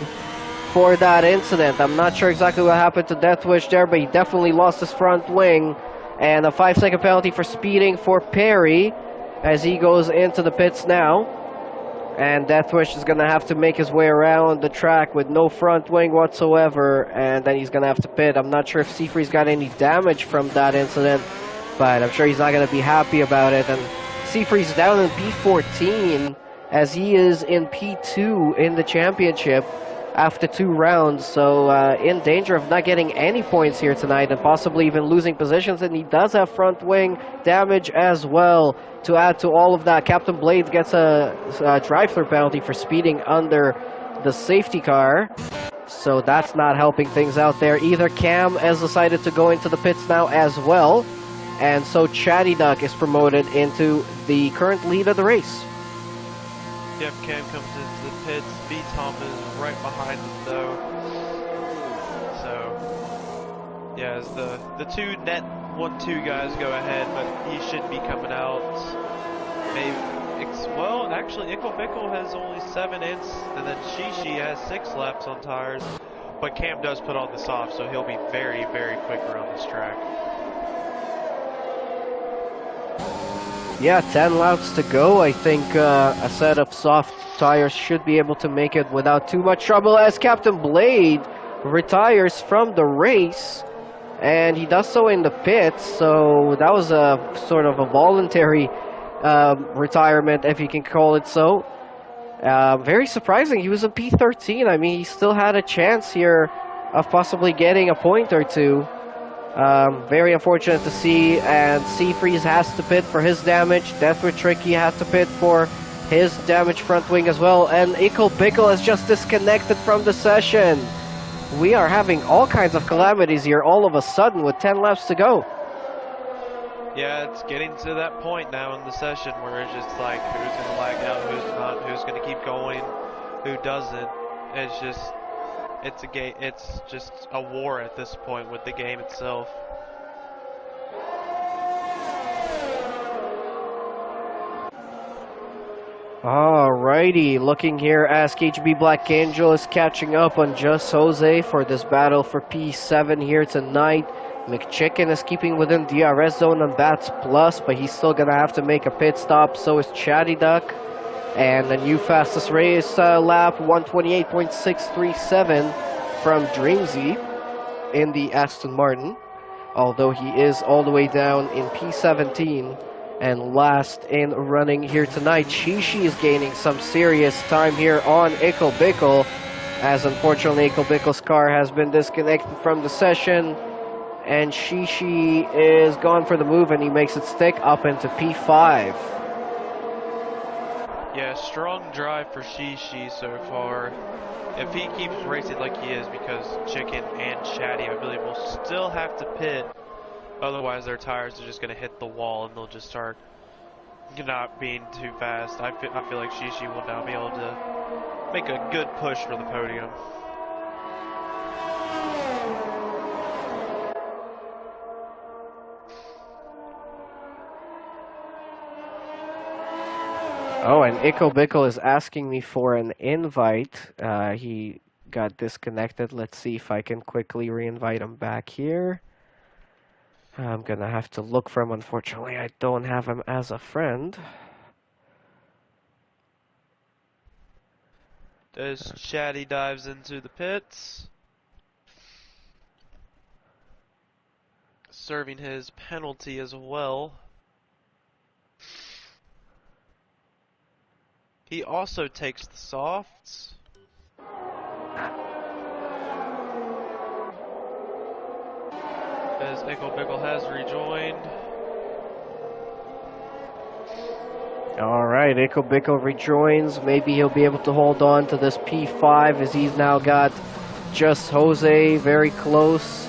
for that incident. I'm not sure exactly what happened to Deathwish there, but he definitely lost his front wing, and a 5-second penalty for speeding for Perry as he goes into the pits now. And Deathwish is going to have to make his way around the track with no front wing whatsoever, and then he's going to have to pit. I'm not sure if Seafree's got any damage from that incident, but I'm sure he's not going to be happy about it. And Seafree's down in P14 as he is in P2 in the championship after 2 rounds, so in danger of not getting any points here tonight and possibly even losing positions. And he does have front wing damage as well. To add to all of that, Captain Blades gets a drive-through penalty for speeding under the safety car, so that's not helping things out there either. Cam has decided to go into the pits now as well, and so Chatty Duck is promoted into the current lead of the race. Yep, Cam comes into the pits. V-Tom is right behind him though. So, yeah, as the two net 1-2 guys go ahead, but he should be coming out. Maybe, well, actually, Ickle Bickle has only 7 ints, and then Shishi has 6 laps on tires. But Cam does put on the soft, so he'll be very, very quick around this track. Yeah, 10 laps to go. I think a set of soft tires should be able to make it without too much trouble as Captain Blade retires from the race, and he does so in the pits, so that was a sort of a voluntary retirement, if you can call it so. Very surprising. He was a P13. I mean, he still had a chance here of possibly getting a point or two. Very unfortunate to see, and Seafreeze has to pit for his damage. Deathwish Tricky has to pit for his damaged front wing as well, and Ickle Pickle has just disconnected from the session. We are having all kinds of calamities here all of a sudden with 10 laps to go. Yeah, it's getting to that point now in the session where it's just like who's going to lag out, who's not, who's going to keep going, who doesn't. It's just... it's a game. It's just a war at this point with the game itself. Alrighty, looking here as KGB Black Angel is catching up on Just Jose for this battle for P7 here tonight. McChicken is keeping within DRS zone on Bats Plus, but he's still gonna have to make a pit stop. So is Chatty Duck. And the new fastest race lap, 128.637 from Dreamsy in the Aston Martin. Although he is all the way down in P17 and last in running here tonight. Shishi is gaining some serious time here on Ickle Bickle, as unfortunately Ickle Bickle's car has been disconnected from the session. And Shishi is gone for the move, and he makes it stick up into P5. Yeah, strong drive for Shishi so far. If he keeps racing like he is, because Chicken and Chatty, I believe, will still have to pit. Otherwise, their tires are just going to hit the wall, and they'll just start not being too fast. I feel like Shishi will now be able to make a good push for the podium. Oh, and Ickle Bickle is asking me for an invite. He got disconnected. Let's see if I can quickly re-invite him back here. I'm gonna have to look for him. Unfortunately, I don't have him as a friend. As Chatty dives into the pits, serving his penalty as well. He also takes the softs. As Ickle Bickle has rejoined. All right, Iko rejoins. Maybe he'll be able to hold on to this P5 as he's now got just Jose very close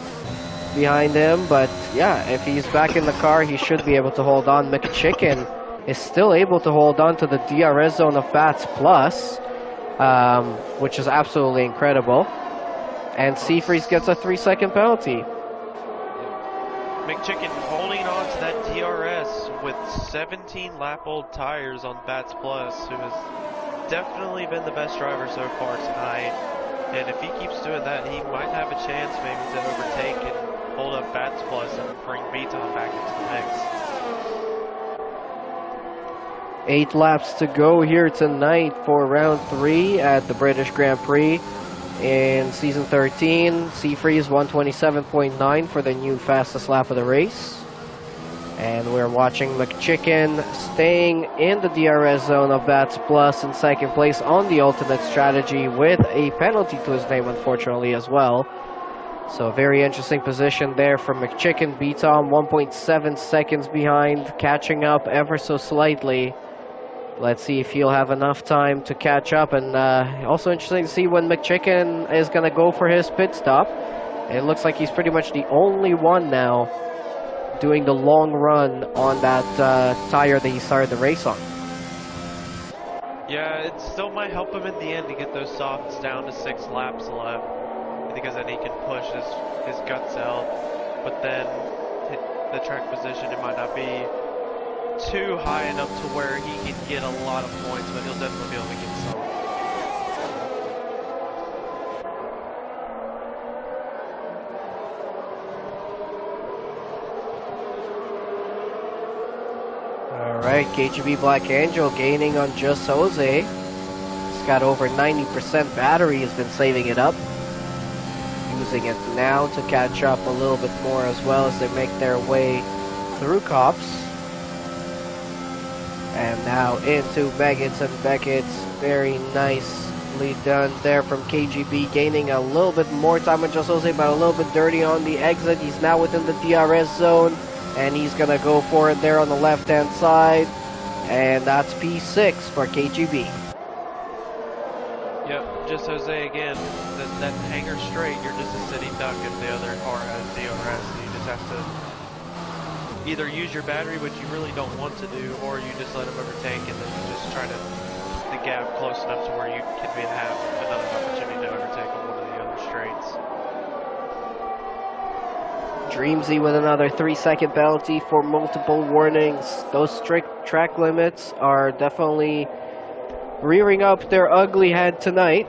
behind him. But yeah, if he's back in the car, he should be able to hold on. McChicken is still able to hold on to the DRS zone of Bats Plus, which is absolutely incredible. And Seafreeze gets a 3-second penalty. McChicken holding on to that DRS with 17 lap-old tires on Bats Plus, who has definitely been the best driver so far tonight. And if he keeps doing that, he might have a chance maybe to overtake and hold up Bats Plus and bring Beaton back into the mix. 8 laps to go here tonight for round 3 at the British Grand Prix in season 13. Seafreeze 127.9 for the new fastest lap of the race. And we're watching McChicken staying in the DRS zone of Bats Plus in second place on the alternate strategy with a penalty to his name, unfortunately, as well. So a very interesting position there for McChicken. Beaton 1.7 seconds behind, catching up ever so slightly. Let's see if he'll have enough time to catch up. And also interesting to see when McChicken is going to go for his pit stop. It looks like he's pretty much the only one now doing the long run on that tire that he started the race on. Yeah, it still might help him in the end to get those softs down to 6 laps left, because then he can push his guts out. But then the track position, it might not be too high enough to where he can get a lot of points, but he'll definitely be able to get some. Alright, KGB Black Angel gaining on Just Jose. He's got over 90% battery, has been saving it up. Using it now to catch up a little bit more as well as they make their way through Cops. And now into Begets and Beckett's. Very nicely done there from KGB, gaining a little bit more time on Just Jose, but a little bit dirty on the exit. He's now within the DRS zone, and he's going to go for it there on the left-hand side. And that's P6 for KGB. Yep, Just Jose again. That hanger straight, you're just a sitting duck if the other car has DRS. You just have to either use your battery, which you really don't want to do, or you just let him overtake and then you just try to the gap close enough to where you can have another opportunity to overtake on one of the other straights. Dreamsy with another 3-second penalty for multiple warnings. Those strict track limits are definitely rearing up their ugly head tonight.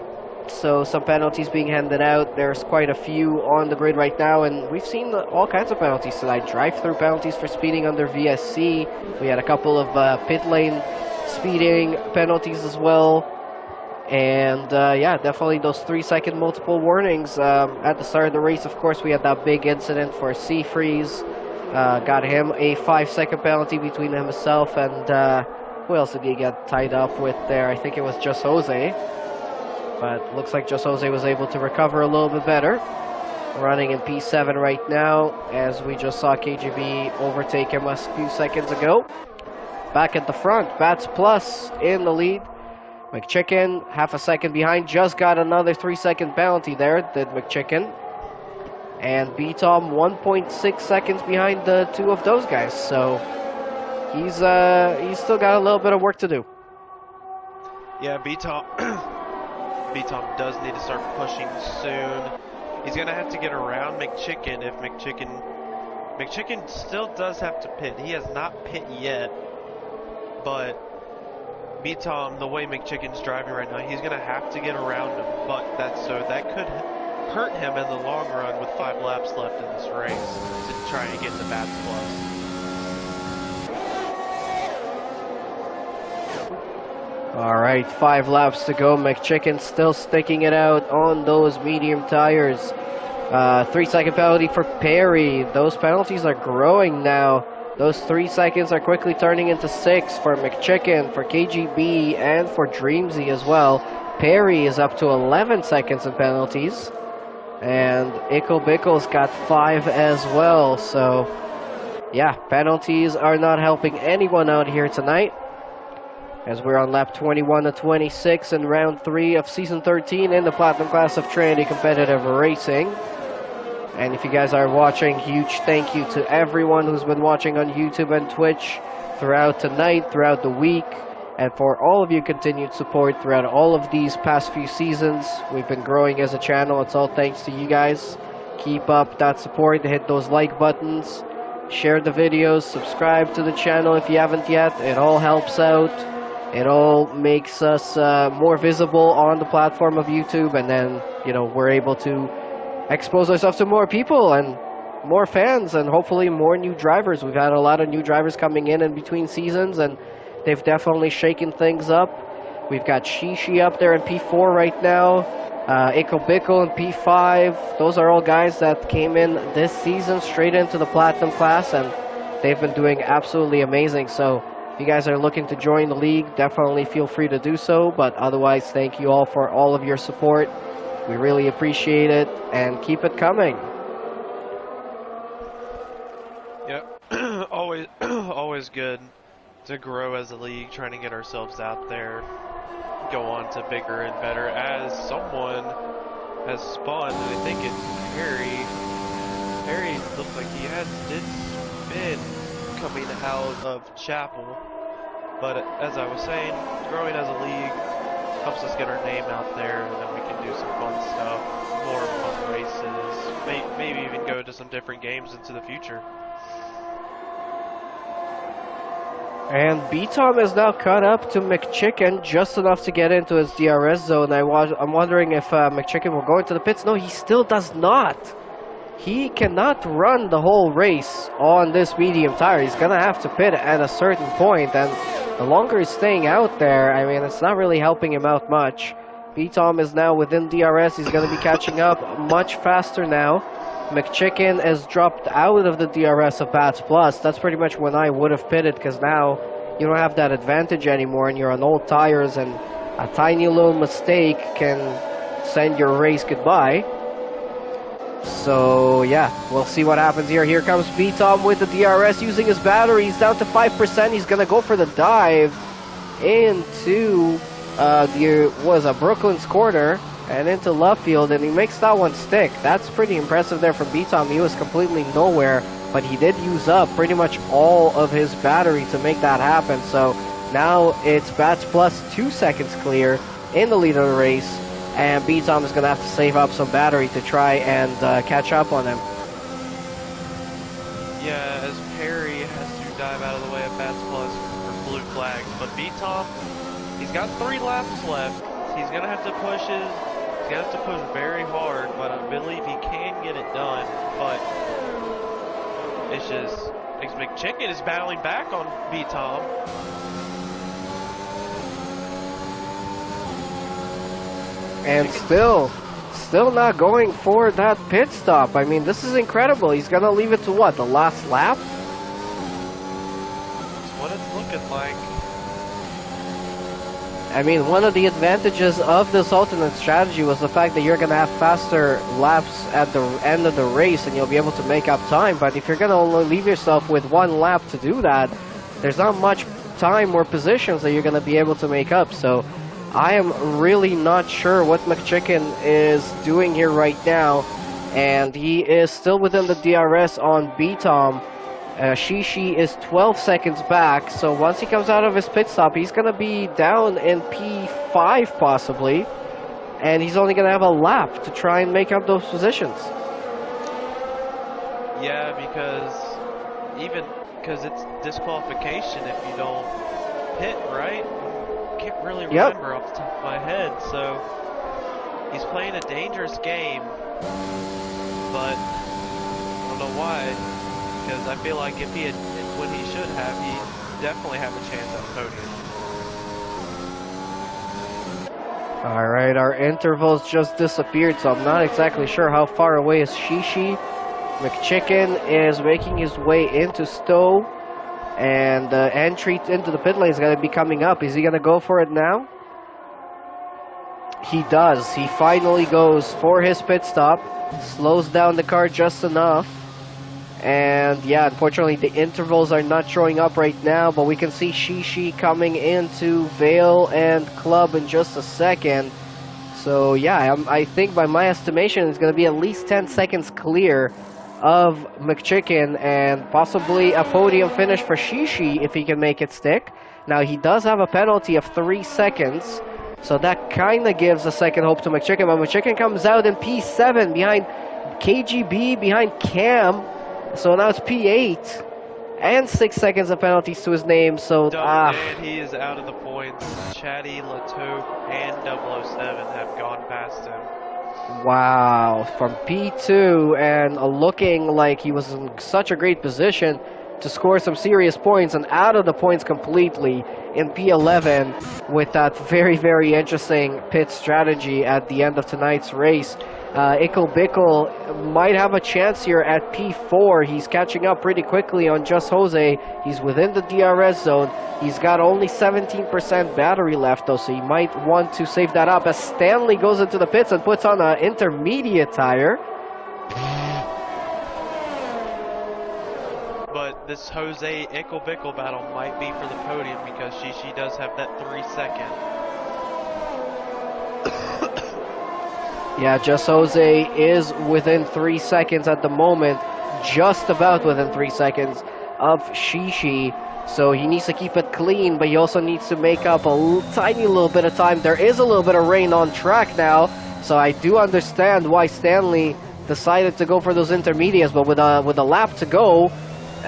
So some penalties being handed out. There's quite a few on the grid right now, and we've seen all kinds of penalties tonight. Drive-through penalties for speeding under VSC. We had a couple of pit lane speeding penalties as well. And yeah, definitely those 3-second multiple warnings. At the start of the race, of course, we had that big incident for Seafreeze. Got him a 5-second penalty between himself and who else did he get tied up with there? I think it was Just Jose. But looks like Just Jose was able to recover a little bit better. Running in P7 right now, as we just saw KGB overtake him a few seconds ago. Back at the front, Bats Plus in the lead. McChicken, half a second behind, just got another 3-second penalty there, did McChicken. And Beaton 1.6 seconds behind the two of those guys, so he's still got a little bit of work to do. Yeah, Beaton does need to start pushing soon. He's going to have to get around McChicken if McChicken still does have to pit. He has not pit yet, but Beaton, the way McChicken's driving right now, he's going to have to get around him, but that could hurt him in the long run with 5 laps left in this race to try and get the Bats Plus. All right, 5 laps to go. McChicken still sticking it out on those medium tires. 3-second penalty for Perry. Those penalties are growing now. Those 3 seconds are quickly turning into 6 for McChicken, for KGB, and for Dreamsy as well. Perry is up to 11 seconds in penalties. And Ickle Bickle's got 5 as well. So, yeah, penalties are not helping anyone out here tonight. as we're on lap 21 to 26 in round 3 of season 13 in the Platinum class of Trinity Competitive Racing. And if you guys are watching, huge thank you to everyone who's been watching on YouTube and Twitch throughout tonight, throughout the week, and for all of your continued support throughout all of these past few seasons. We've been growing as a channel. It's all thanks to you guys. Keep up that support, hit those like buttons, share the videos, subscribe to the channel if you haven't yet. It all helps out. It all makes us more visible on the platform of YouTube, and then, you know, we're able to expose ourselves to more people and more fans, and hopefully more new drivers. We've had a lot of new drivers coming in between seasons, and they've definitely shaken things up. We've got Shishi up there in P4 right now, Ikobiko in P5. Those are all guys that came in this season straight into the Platinum class, and they've been doing absolutely amazing. So if you guys are looking to join the league, definitely feel free to do so. But otherwise, thank you all for all of your support. We really appreciate it, and keep it coming. Yep, always good to grow as a league, trying to get ourselves out there, go on to bigger and better. As someone has spawned, and I think it's Harry. Harry looks like he did spin coming out of Chapel, but as I was saying, growing as a league helps us get our name out there, and then we can do some fun stuff, more fun races, maybe even go to some different games into the future. And B-Tom is now caught up to McChicken just enough to get into his DRS zone. I'm wondering if McChicken will go into the pits. No, he still does not. He cannot run the whole race on this medium tire. He's going to have to pit at a certain point, and the longer he's staying out there, I mean, it's not really helping him out much. B-Tom is now within DRS. He's going to be catching up much faster now. McChicken has dropped out of the DRS of Bats Plus. That's pretty much when I would have pitted, because now you don't have that advantage anymore, and you're on old tires, and a tiny little mistake can send your race goodbye. So yeah, we'll see what happens here. Here comes B-Tom with the DRS using his battery. He's down to 5%. He's going to go for the dive into Brooklyn's corner and into left field, and he makes that one stick. That's pretty impressive there from B-Tom. He was completely nowhere, but he did use up pretty much all of his battery to make that happen. So now it's Bats Plus 2 seconds clear in the lead of the race, and B-Tom is going to have to save up some battery to try and catch up on him. Yeah, as Perry has to dive out of the way of Bats Plus for blue flags, but B-Tom, he's got 3 laps left. He's going to have to push very hard, but I believe he can get it done. But it's just, McChicken is battling back on B-Tom. And still not going for that pit stop. I mean, this is incredible. He's going to leave it to what, the last lap? That's what it's looking like. I mean, one of the advantages of this alternate strategy was the fact that you're going to have faster laps at the end of the race, and you'll be able to make up time. But if you're going to only leave yourself with 1 lap to do that, there's not much time or positions that you're going to be able to make up. So I am really not sure what McChicken is doing here right now, and he is still within the DRS on B-Tom. Shishi is 12 seconds back, so once he comes out of his pit stop, he's going to be down in P5 possibly, and he's only going to have a lap to try and make up those positions. Yeah, because it's disqualification if you don't pit, right? I can't really remember off the top of my head, so he's playing a dangerous game, but I don't know why. Because I feel like if he had, when he should have, he definitely have a chance at the podium. Alright, our intervals just disappeared, so I'm not exactly sure how far away is Shishi. McChicken is making his way into Stowe, and the entry into the pit lane is going to be coming up. Is he going to go for it now? He does. He finally goes for his pit stop, slows down the car just enough, And yeah, unfortunately the intervals are not showing up right now, but we can see Shishi coming into Vale and Club in just a second. So yeah, I think by my estimation it's going to be at least 10 seconds clear of McChicken and possibly a podium finish for Shishi if he can make it stick. Now he does have a penalty of 3 seconds, so that kind of gives a second hope to McChicken, but McChicken comes out in P7 behind KGB, behind Cam, so now it's P8 and 6 seconds of penalties to his name, so and he is out of the points. Chatty, Latope, and 007 have gone past him. Wow, from P2 and looking like he was in such a great position to score some serious points and out of the points completely in P11 with that very, very interesting pit strategy at the end of tonight's race. Ickle Bickle might have a chance here at P4. He's catching up pretty quickly on Just Jose. He's within the DRS zone. He's got only 17% battery left though, so he might want to save that up as Stanley goes into the pits and puts on an intermediate tire. But this Jose Ickle Bickle battle might be for the podium because she does have that 3 second. Yeah, Just Jose is within 3 seconds at the moment, just about within 3 seconds of Shishi. So he needs to keep it clean, but he also needs to make up a tiny little bit of time. There is a little bit of rain on track now, so I do understand why Stanley decided to go for those intermediates, but with a lap to go,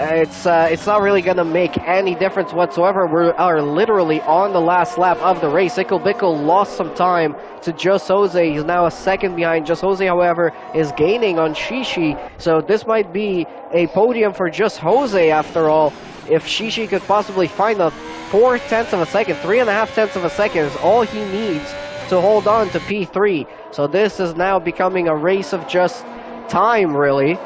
it's not really going to make any difference whatsoever. We are literally on the last lap of the race. Ickle Bickle lost some time to Just Jose. He's now a second behind. Just Jose, however, is gaining on Shishi. So this might be a podium for Just Jose after all. If Shishi could possibly find a 4/10 of a second, 3.5 of a second is all he needs to hold on to P3. So this is now becoming a race of just time, really.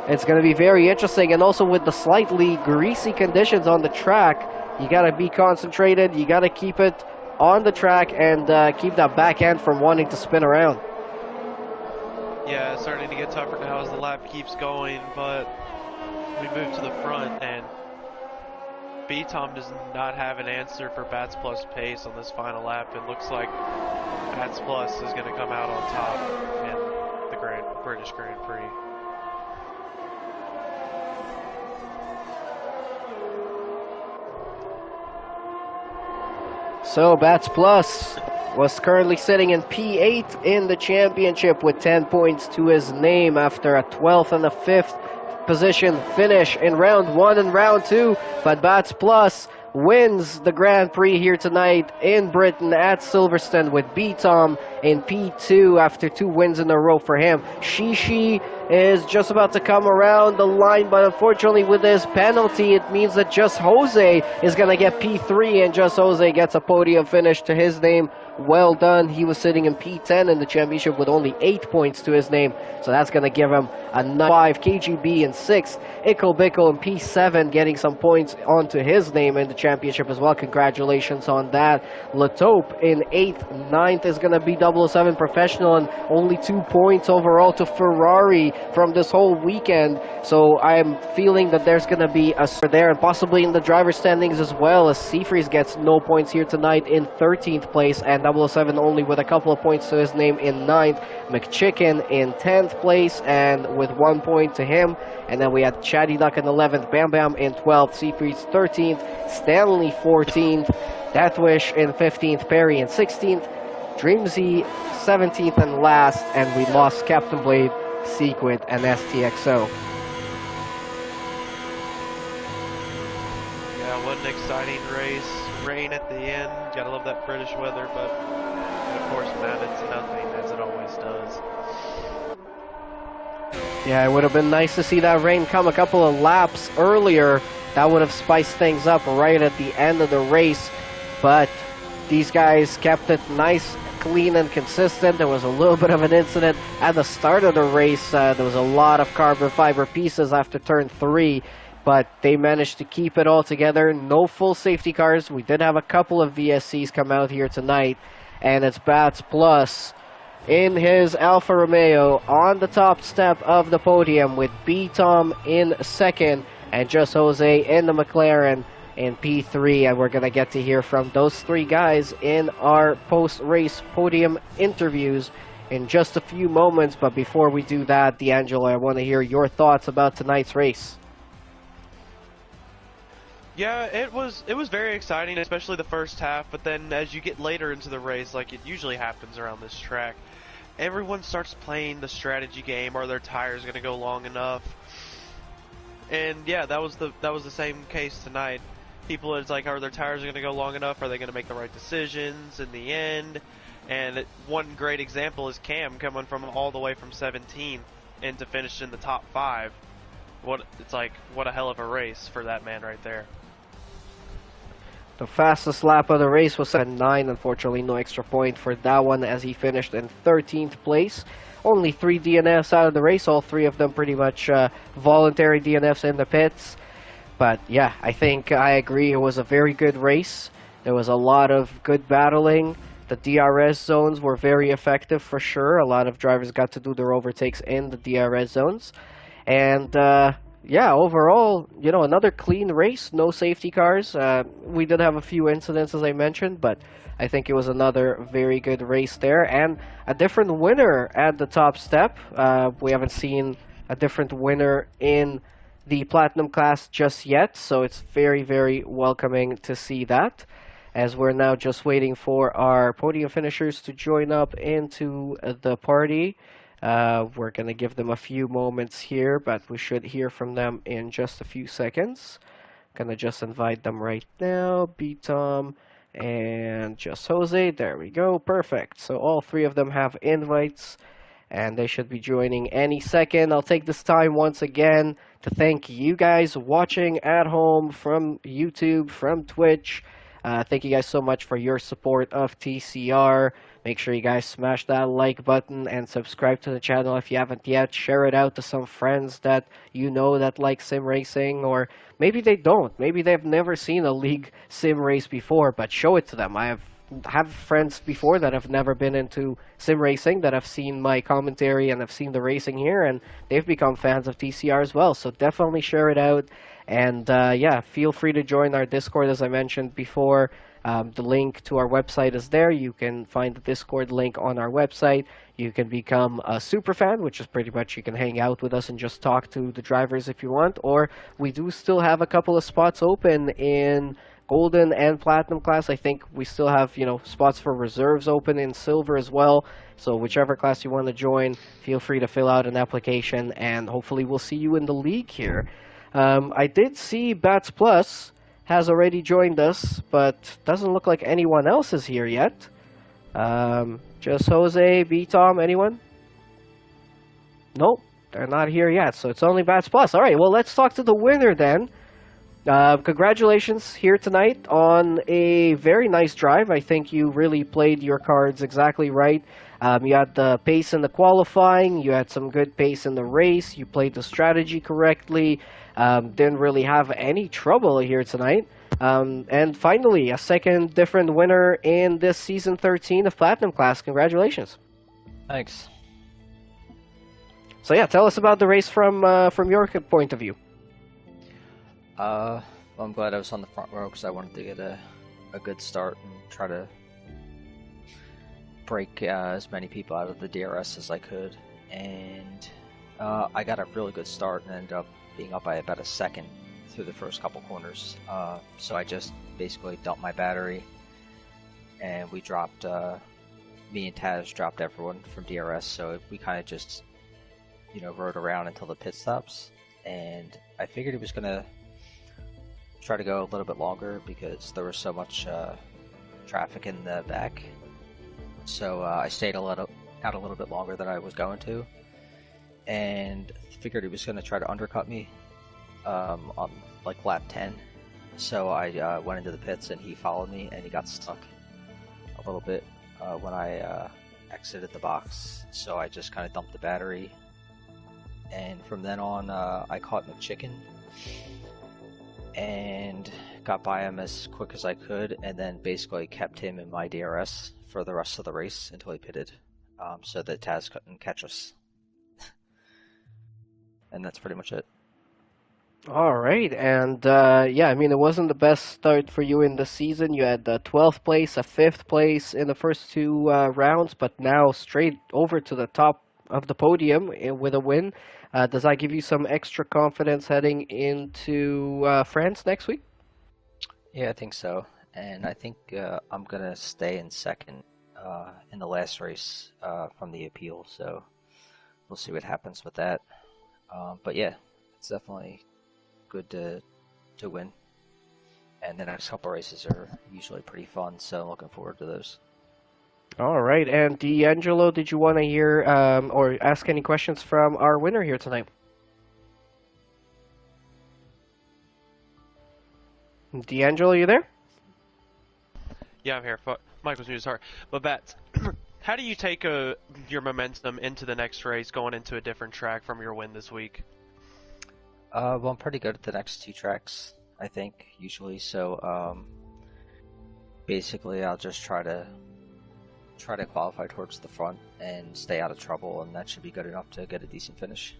It's going to be very interesting, and also with the slightly greasy conditions on the track, you got to be concentrated, you got to keep it on the track and keep that back end from wanting to spin around. Yeah, it's starting to get tougher now as the lap keeps going, but we move to the front, and B-Tom does not have an answer for Bats Plus pace on this final lap. It looks like Bats Plus is going to come out on top in the British Grand Prix. So Bats Plus was currently sitting in P8 in the championship with 10 points to his name after a 12th and a 5th position finish in round 1 and round 2. But Bats Plus wins the Grand Prix here tonight in Britain at Silverstone with B-Tom in P2 after 2 wins in a row for him. Shishi is just about to come around the line, but unfortunately with this penalty, it means that Just Jose is going to get P3, and Just Jose gets a podium finish to his name. Well done. He was sitting in P10 in the championship with only 8 points to his name, so that's going to give him a 5. KGB in 6th. Ickle Bickle in P7 getting some points onto his name in the championship as well. Congratulations on that. Latope in 8th. 9th is going to be 007 Professional, and only 2 points overall to Ferrari from this whole weekend. So I'm feeling that there's going to be a there, and possibly in the driver standings as well, as Seafreeze gets no points here tonight in 13th place, and 007 only with a couple of points to his name in 9th. McChicken in 10th place and with 1 point to him. And then we had Chatty Duck in 11th, Bam Bam in 12th, Seafreeze 13th, Stanley 14th, Deathwish in 15th, Perry in 16th, Dreamsy 17th and last, and we lost Captain Blade, Sequid, and STXO. Yeah, what an exciting race. Rain at the end. Gotta love that British weather, but of course amounted to nothing, as it always does. Yeah, it would have been nice to see that rain come a couple of laps earlier. That would have spiced things up right at the end of the race. But these guys kept it nice, clean, and consistent. There was a little bit of an incident at the start of the race. There was a lot of carbon fiber pieces after turn 3. But they managed to keep it all together. No full safety cars. We did have a couple of VSCs come out here tonight. And it's Bats Plus in his Alfa Romeo on the top step of the podium with B Tom in second and Just Jose in the McLaren in P3. And we're going to get to hear from those three guys in our post-race podium interviews in just a few moments. But before we do that, D'Angelo, I want to hear your thoughts about tonight's race. Yeah, it was very exciting, especially the first half, but then as you get later into the race, like it usually happens around this track, everyone starts playing the strategy game. Are their tires going to go long enough? And yeah, that was the same case tonight. People, it's like, are their tires going to go long enough? Are they going to make the right decisions in the end? And one great example is Cam coming from all the way from 17th and to finish in the top 5. What a hell of a race for that man right there. The fastest lap of the race was 7:09. Unfortunately, no extra point for that one as he finished in 13th place. Only 3 DNFs out of the race, all 3 of them pretty much voluntary DNFs in the pits. But yeah, I think I agree. It was a very good race. There was a lot of good battling. The DRS zones were very effective for sure. A lot of drivers got to do their overtakes in the DRS zones. And yeah, overall, you know, another clean race, no safety cars. We did have a few incidents, as I mentioned, but I think it was another very good race there. And a different winner at the top step. We haven't seen a different winner in the Platinum class just yet, so it's very, very welcoming to see that. As we're now just waiting for our podium finishers to join up into the party. We're going to give them a few moments here, but we should hear from them in just a few seconds. Gonna just invite them right now. B-Tom and Just Jose. There we go. Perfect. So all 3 of them have invites, and they should be joining any second. I'll take this time once again to thank you guys watching at home from YouTube, from Twitch. Thank you guys so much for your support of TCR. Make sure you guys smash that like button and subscribe to the channel if you haven't yet. Share it out to some friends that you know that like sim racing, or maybe they don't. Maybe they've never seen a league sim race before, but show it to them. I have friends before that have never been into sim racing that have seen my commentary and have seen the racing here, and they've become fans of TCR as well. So definitely share it out. And yeah, feel free to join our Discord, as I mentioned before. The link to our website is there. You can find the Discord link on our website. You can become a super fan, which is pretty much you can hang out with us and just talk to the drivers if you want. Or we do still have a couple of spots open in Golden and Platinum class. I think we still have, you know, spots for reserves open in Silver as well. So whichever class you want to join, feel free to fill out an application, and hopefully we'll see you in the league here. I did see Bats Plus has already joined us, but doesn't look like anyone else is here yet. Just Jose, B-Tom, anyone? Nope, they're not here yet, so it's only Bats Plus. All right, well, let's talk to the winner then. Congratulations here tonight on a very nice drive. I think you really played your cards exactly right. You had the pace in the qualifying, you had some good pace in the race, you played the strategy correctly, didn't really have any trouble here tonight. And finally, a second different winner in this Season 13 of Platinum class. Congratulations. Thanks. So yeah, tell us about the race from your point of view. Well, I'm glad I was on the front row because I wanted to get a good start and try to break as many people out of the DRS as I could. And I got a really good start and ended up being up by about a second through the first couple corners. So I just basically dumped my battery, and we dropped, me and Taz dropped everyone from DRS, so we kind of just, you know, rode around until the pit stops. And I figured he was going to try to go a little bit longer because there was so much traffic in the back. So I stayed out a little bit longer than I was going to, and figured he was going to try to undercut me on like lap 10. So I went into the pits and he followed me, and he got stuck a little bit when I exited the box. So I just kind of dumped the battery, and from then on I caught McChicken and got by him as quick as I could, and then basically kept him in my DRS for the rest of the race until he pitted. so that Taz couldn't catch us. And that's pretty much it. All right, and yeah, I mean, it wasn't the best start for you in the season. You had 12th place, a 5th place in the first two rounds, but now straight over to the top of the podium with a win. Does that give you some extra confidence heading into France next week? Yeah, I think so. And I think I'm going to stay in second in the last race from the appeal, so we'll see what happens with that. But yeah, it's definitely good to win. And the next couple races are usually pretty fun, so I'm looking forward to those. All right, and D'Angelo, did you want to hear or ask any questions from our winner here tonight? D'Angelo, you there? Yeah, I'm here. Michael's muted, sorry. But Bats, how do you take your momentum into the next race going into a different track from your win this week? Well, I'm pretty good at the next two tracks, I think, usually. So basically, I'll just try to qualify towards the front and stay out of trouble, and that should be good enough to get a decent finish.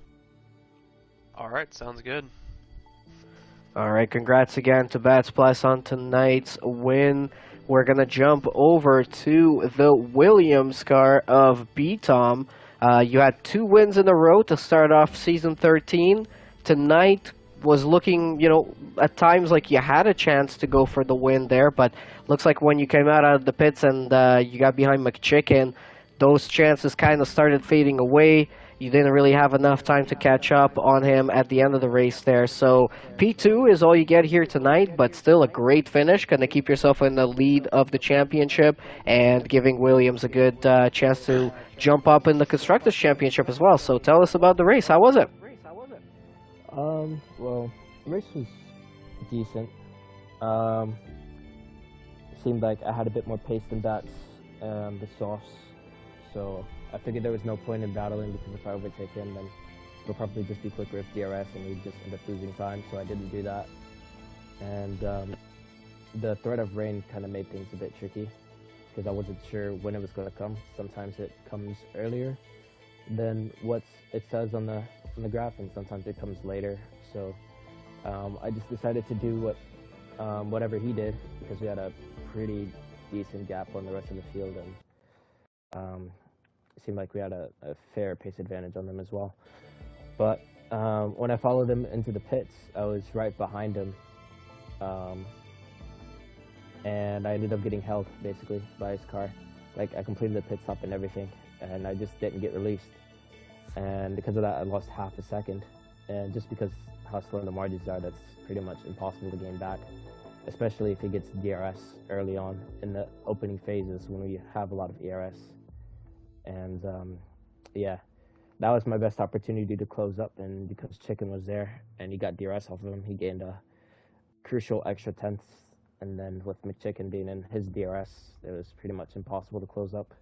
All right, sounds good. All right, congrats again to Bats Plus on tonight's win. We're going to jump over to the Williams car of B-Tom. You had 2 wins in a row to start off season 13. Tonight was looking, at times like you had a chance to go for the win there, but looks like when you came out of the pits and you got behind McChicken, those chances kind of started fading away. You didn't really have enough time to catch up on him at the end of the race there. So P2 is all you get here tonight, but still a great finish. Going to keep yourself in the lead of the championship and giving Williams a good chance to jump up in the Constructors' Championship as well. So tell us about the race. How was it? Well, the race was decent. Seemed like I had a bit more pace than Bats, the softs. So I figured there was no point in battling because if I overtake him, then it'll probably just be quicker with DRS and we'd just end up losing time. So I didn't do that. And the threat of rain kind of made things a bit tricky because I wasn't sure when it was going to come. Sometimes it comes earlier than what it says on the graph, and sometimes it comes later. So I just decided to do whatever he did because we had a pretty decent gap on the rest of the field, and it seemed like we had a fair pace advantage on them as well. But when I followed him into the pits, I was right behind him, and I ended up getting held basically by his car. Like, I completed the pit stop and everything, and I just didn't get released. And because of that, I lost half a second. And just because how slow the margins are, that's pretty much impossible to gain back, especially if he gets DRS early on in the opening phases when we have a lot of ERS. And yeah, that was my best opportunity to close up. And because Chicken was there and he got DRS off of him, he gained a crucial extra tenths. And then with McChicken being in his DRS, it was pretty much impossible to close up.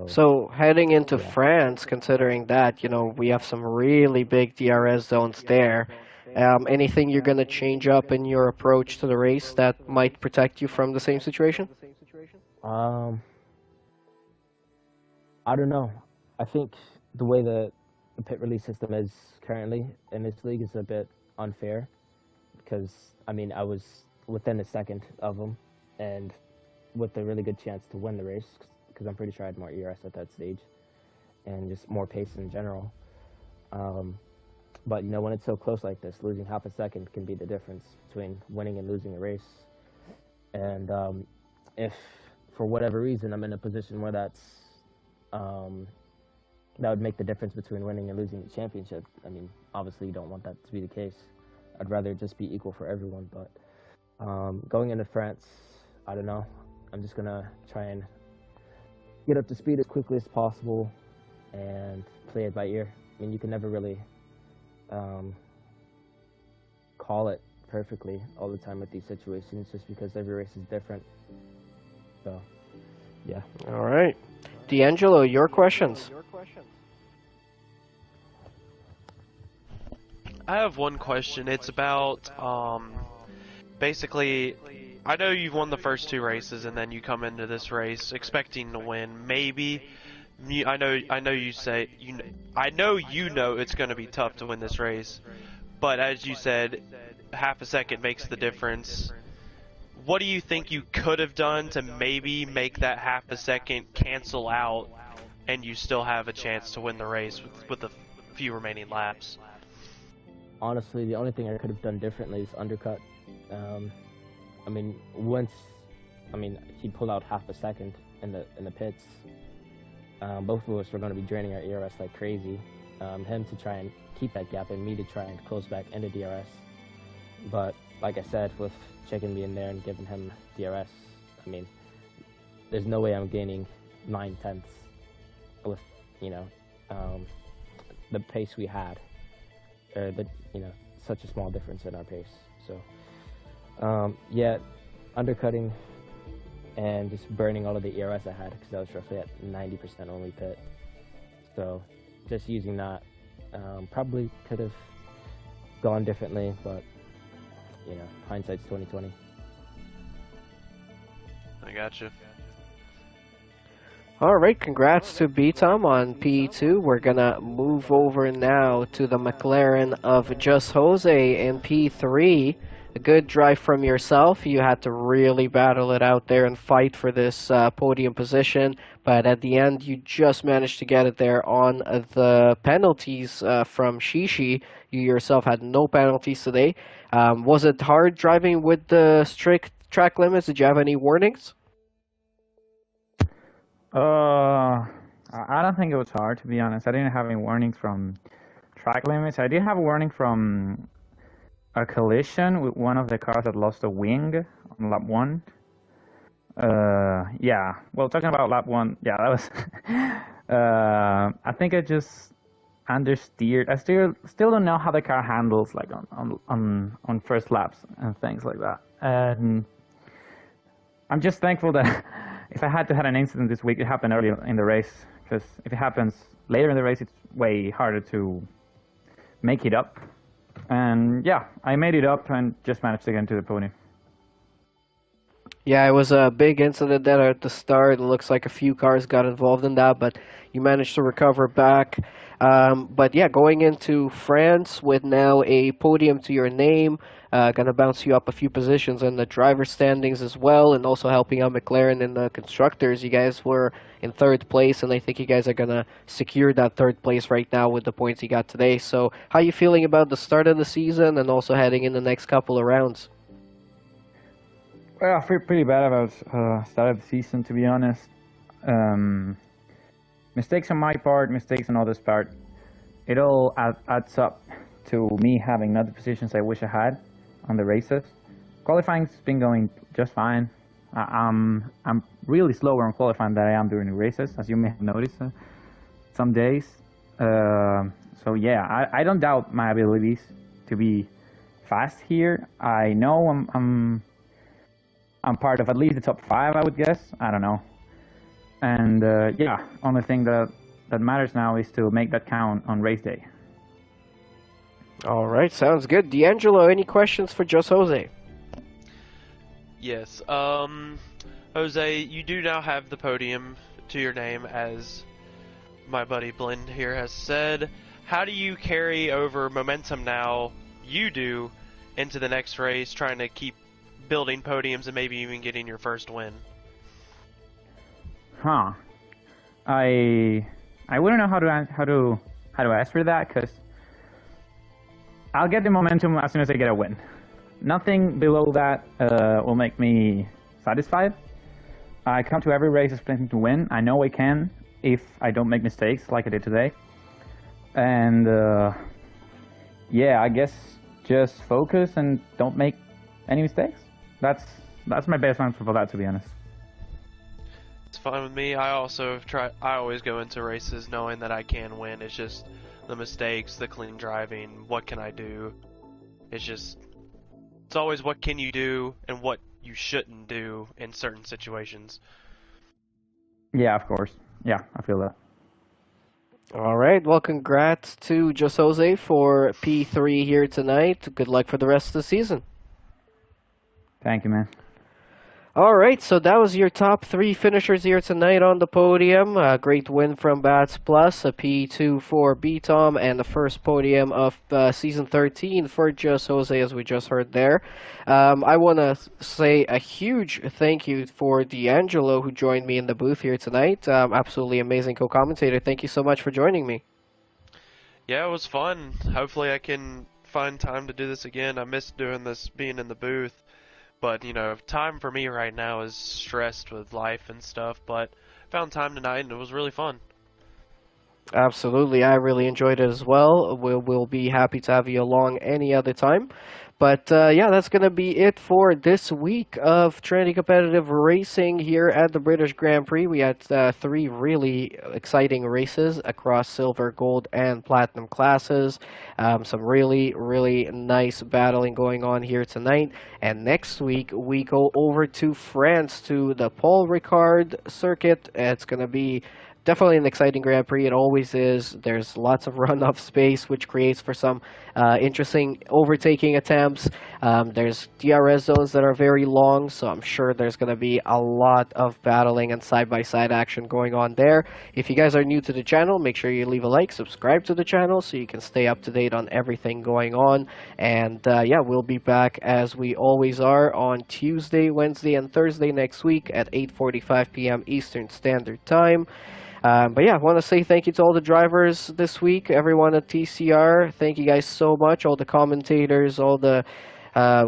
So heading into France, considering that, we have some really big DRS zones there, anything you're going to change up in your approach to the race that might protect you from the same situation? I don't know. I think the way the pit release system is currently in this league is a bit unfair because, I mean, I was within a second of him and with a really good chance to win the race, because I'm pretty sure I had more ERS at that stage and just more pace in general. But, when it's so close like this, losing half a second can be the difference between winning and losing a race. And if, for whatever reason, I'm in a position where that would make the difference between winning and losing the championship, I mean, obviously you don't want that to be the case. I'd rather it just be equal for everyone. But going into France, I don't know. I'm just going to try and get up to speed as quickly as possible and play it by ear. I mean, you can never really call it perfectly all the time with these situations just because every race is different. So, yeah. All right. D'Angelo, your questions. I have one question. It's about, basically, I know you've won the first 2 races and then you come into this race expecting to win, maybe. I know you say I know you know it's going to be tough to win this race, but as you said, half a second makes the difference. What do you think you could have done to maybe make that half a second cancel out, and you still have a chance to win the race with a few remaining laps? Honestly, the only thing I could have done differently is undercut. I mean, he pulled out half a second in the pits. Both of us were going to be draining our ERS like crazy. Him to try and keep that gap and me to try and close back into DRS. But like I said, with checking me in there and giving him DRS, I mean, there's no way I'm gaining 9/10 with, the pace we had. Or such a small difference in our pace. So, yeah, undercutting and just burning all of the ERS I had, because I was roughly at 90% only pit. So just using that, probably could have gone differently, but hindsight's 20/20. I gotcha. All right, congrats to B-Tom on P2. We're gonna move over now to the McLaren of Just Jose in P3. A good drive from yourself. You had to really battle it out there and fight for this podium position, but at the end you just managed to get it there on the penalties from Shishi. You yourself had no penalties today. Was it hard driving with the strict track limits? Did you have any warnings? I don't think it was hard, to be honest. I didn't have any warnings from track limits. I did have a warning from a collision with one of the cars that lost a wing on lap 1. Yeah. Well, talking about lap 1, yeah, that was... I think I just understeered. I still don't know how the car handles, like, on first laps and things like that. And I'm just thankful that if I had to have an incident this week, it happened early in the race. Because if it happens later in the race, it's way harder to make it up. And yeah, I made it up and just managed to get into the podium. Yeah, it was a big incident there at the start. It looks like a few cars got involved in that, but you managed to recover back. But yeah, going into France with now a podium to your name, gonna bounce you up a few positions in the driver standings as well, and also helping out McLaren in the constructors. You guys were in third place, and I think you guys are gonna secure that third place right now with the points you got today. So how are you feeling about the start of the season and also heading in the next couple of rounds? Well, I feel pretty bad about start of the season, to be honest. Mistakes on my part, mistakes on others' part. It all adds up to me having not the positions I wish I had on the races. Qualifying's been going just fine. I'm really slower on qualifying than I am during the races, as you may have noticed some days. So yeah, I don't doubt my abilities to be fast here. I know I'm part of at least the top 5, I would guess. I don't know. And yeah, only thing that matters now is to make that count on race day. All right, sounds good. D'Angelo, any questions for Just Jose? Yes. Jose, you do now have the podium to your name, as my buddy Blend here has said. How do you carry over momentum now, you do, into the next race, trying to keep building podiums and maybe even getting your first win? Huh. I wouldn't know how to ask for that, because I'll get the momentum as soon as I get a win. Nothing below that will make me satisfied. I come to every race expecting to win. I know I can if I don't make mistakes like I did today. And yeah, I guess just focus and don't make any mistakes. That's my best answer for that, to be honest. It's fine with me. I always go into races knowing that I can win. It's just the mistakes, the clean driving, what can I do? It's always what can you do and what you shouldn't do in certain situations. Yeah, of course. Yeah, I feel that. All right, well, congrats to Just Jose for P3 here tonight. Good luck for the rest of the season. Thank you, man. All right, so that was your top three finishers here tonight on the podium. A great win from Bats Plus, a P2 for B-Tom, and the first podium of Season 13 for Just Jose, as we just heard there. I want to say a huge thank you for D'Angelo, who joined me in the booth here tonight. Absolutely amazing co-commentator. Thank you so much for joining me. Yeah, it was fun. Hopefully I can find time to do this again. I miss doing this, being in the booth. But, you know, time for me right now is stressed with life and stuff, but found time tonight and it was really fun. Absolutely, I really enjoyed it as well. We'll be happy to have you along any other time. But yeah, that's going to be it for this week of Trinity Competitive Racing here at the British Grand Prix. We had three really exciting races across silver, gold, and platinum classes. Some really, really nice battling going on here tonight. And next week, we go over to France to the Paul Ricard circuit. It's going to be definitely an exciting Grand Prix. It always is. There's lots of runoff space, which creates for some interesting overtaking attempts. There's DRS zones that are very long, so I'm sure there's going to be a lot of battling and side-by-side action going on there. If you guys are new to the channel, make sure you leave a like, subscribe to the channel so you can stay up to date on everything going on. And yeah, we'll be back as we always are on Tuesday, Wednesday, and Thursday next week at 8:45 p.m. Eastern Standard Time. But yeah, I want to say thank you to all the drivers this week, everyone at TCR. Thank you guys so much, all the commentators, all the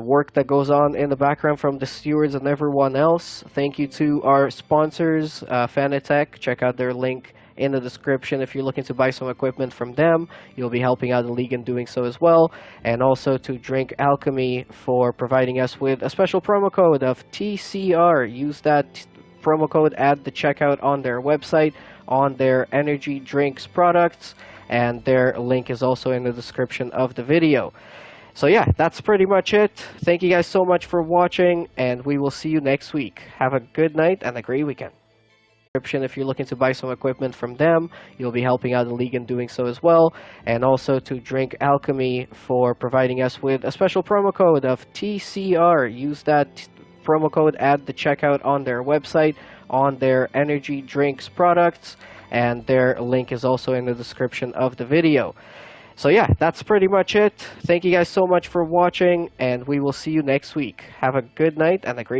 work that goes on in the background from the stewards and everyone else. Thank you to our sponsors, Fanatec. Check out their link in the description if you're looking to buy some equipment from them. You'll be helping out the league in doing so as well. And also to Drink Alchemy for providing us with a special promo code of TCR. Use that promo code at the checkout on their website, on their energy drinks products, and their link is also in the description of the video. So yeah, that's pretty much it. Thank you guys so much for watching, and we will see you next week. Have a good night and a great weekend. If you're looking to buy some equipment from them, you'll be helping out the league in doing so as well. And also to Drink Alchemy for providing us with a special promo code of TCR. Use that promo code at the checkout on their website, on their energy drinks products, and their link is also in the description of the video. So yeah, that's pretty much it. Thank you guys so much for watching, and we will see you next week. Have a good night and a great week.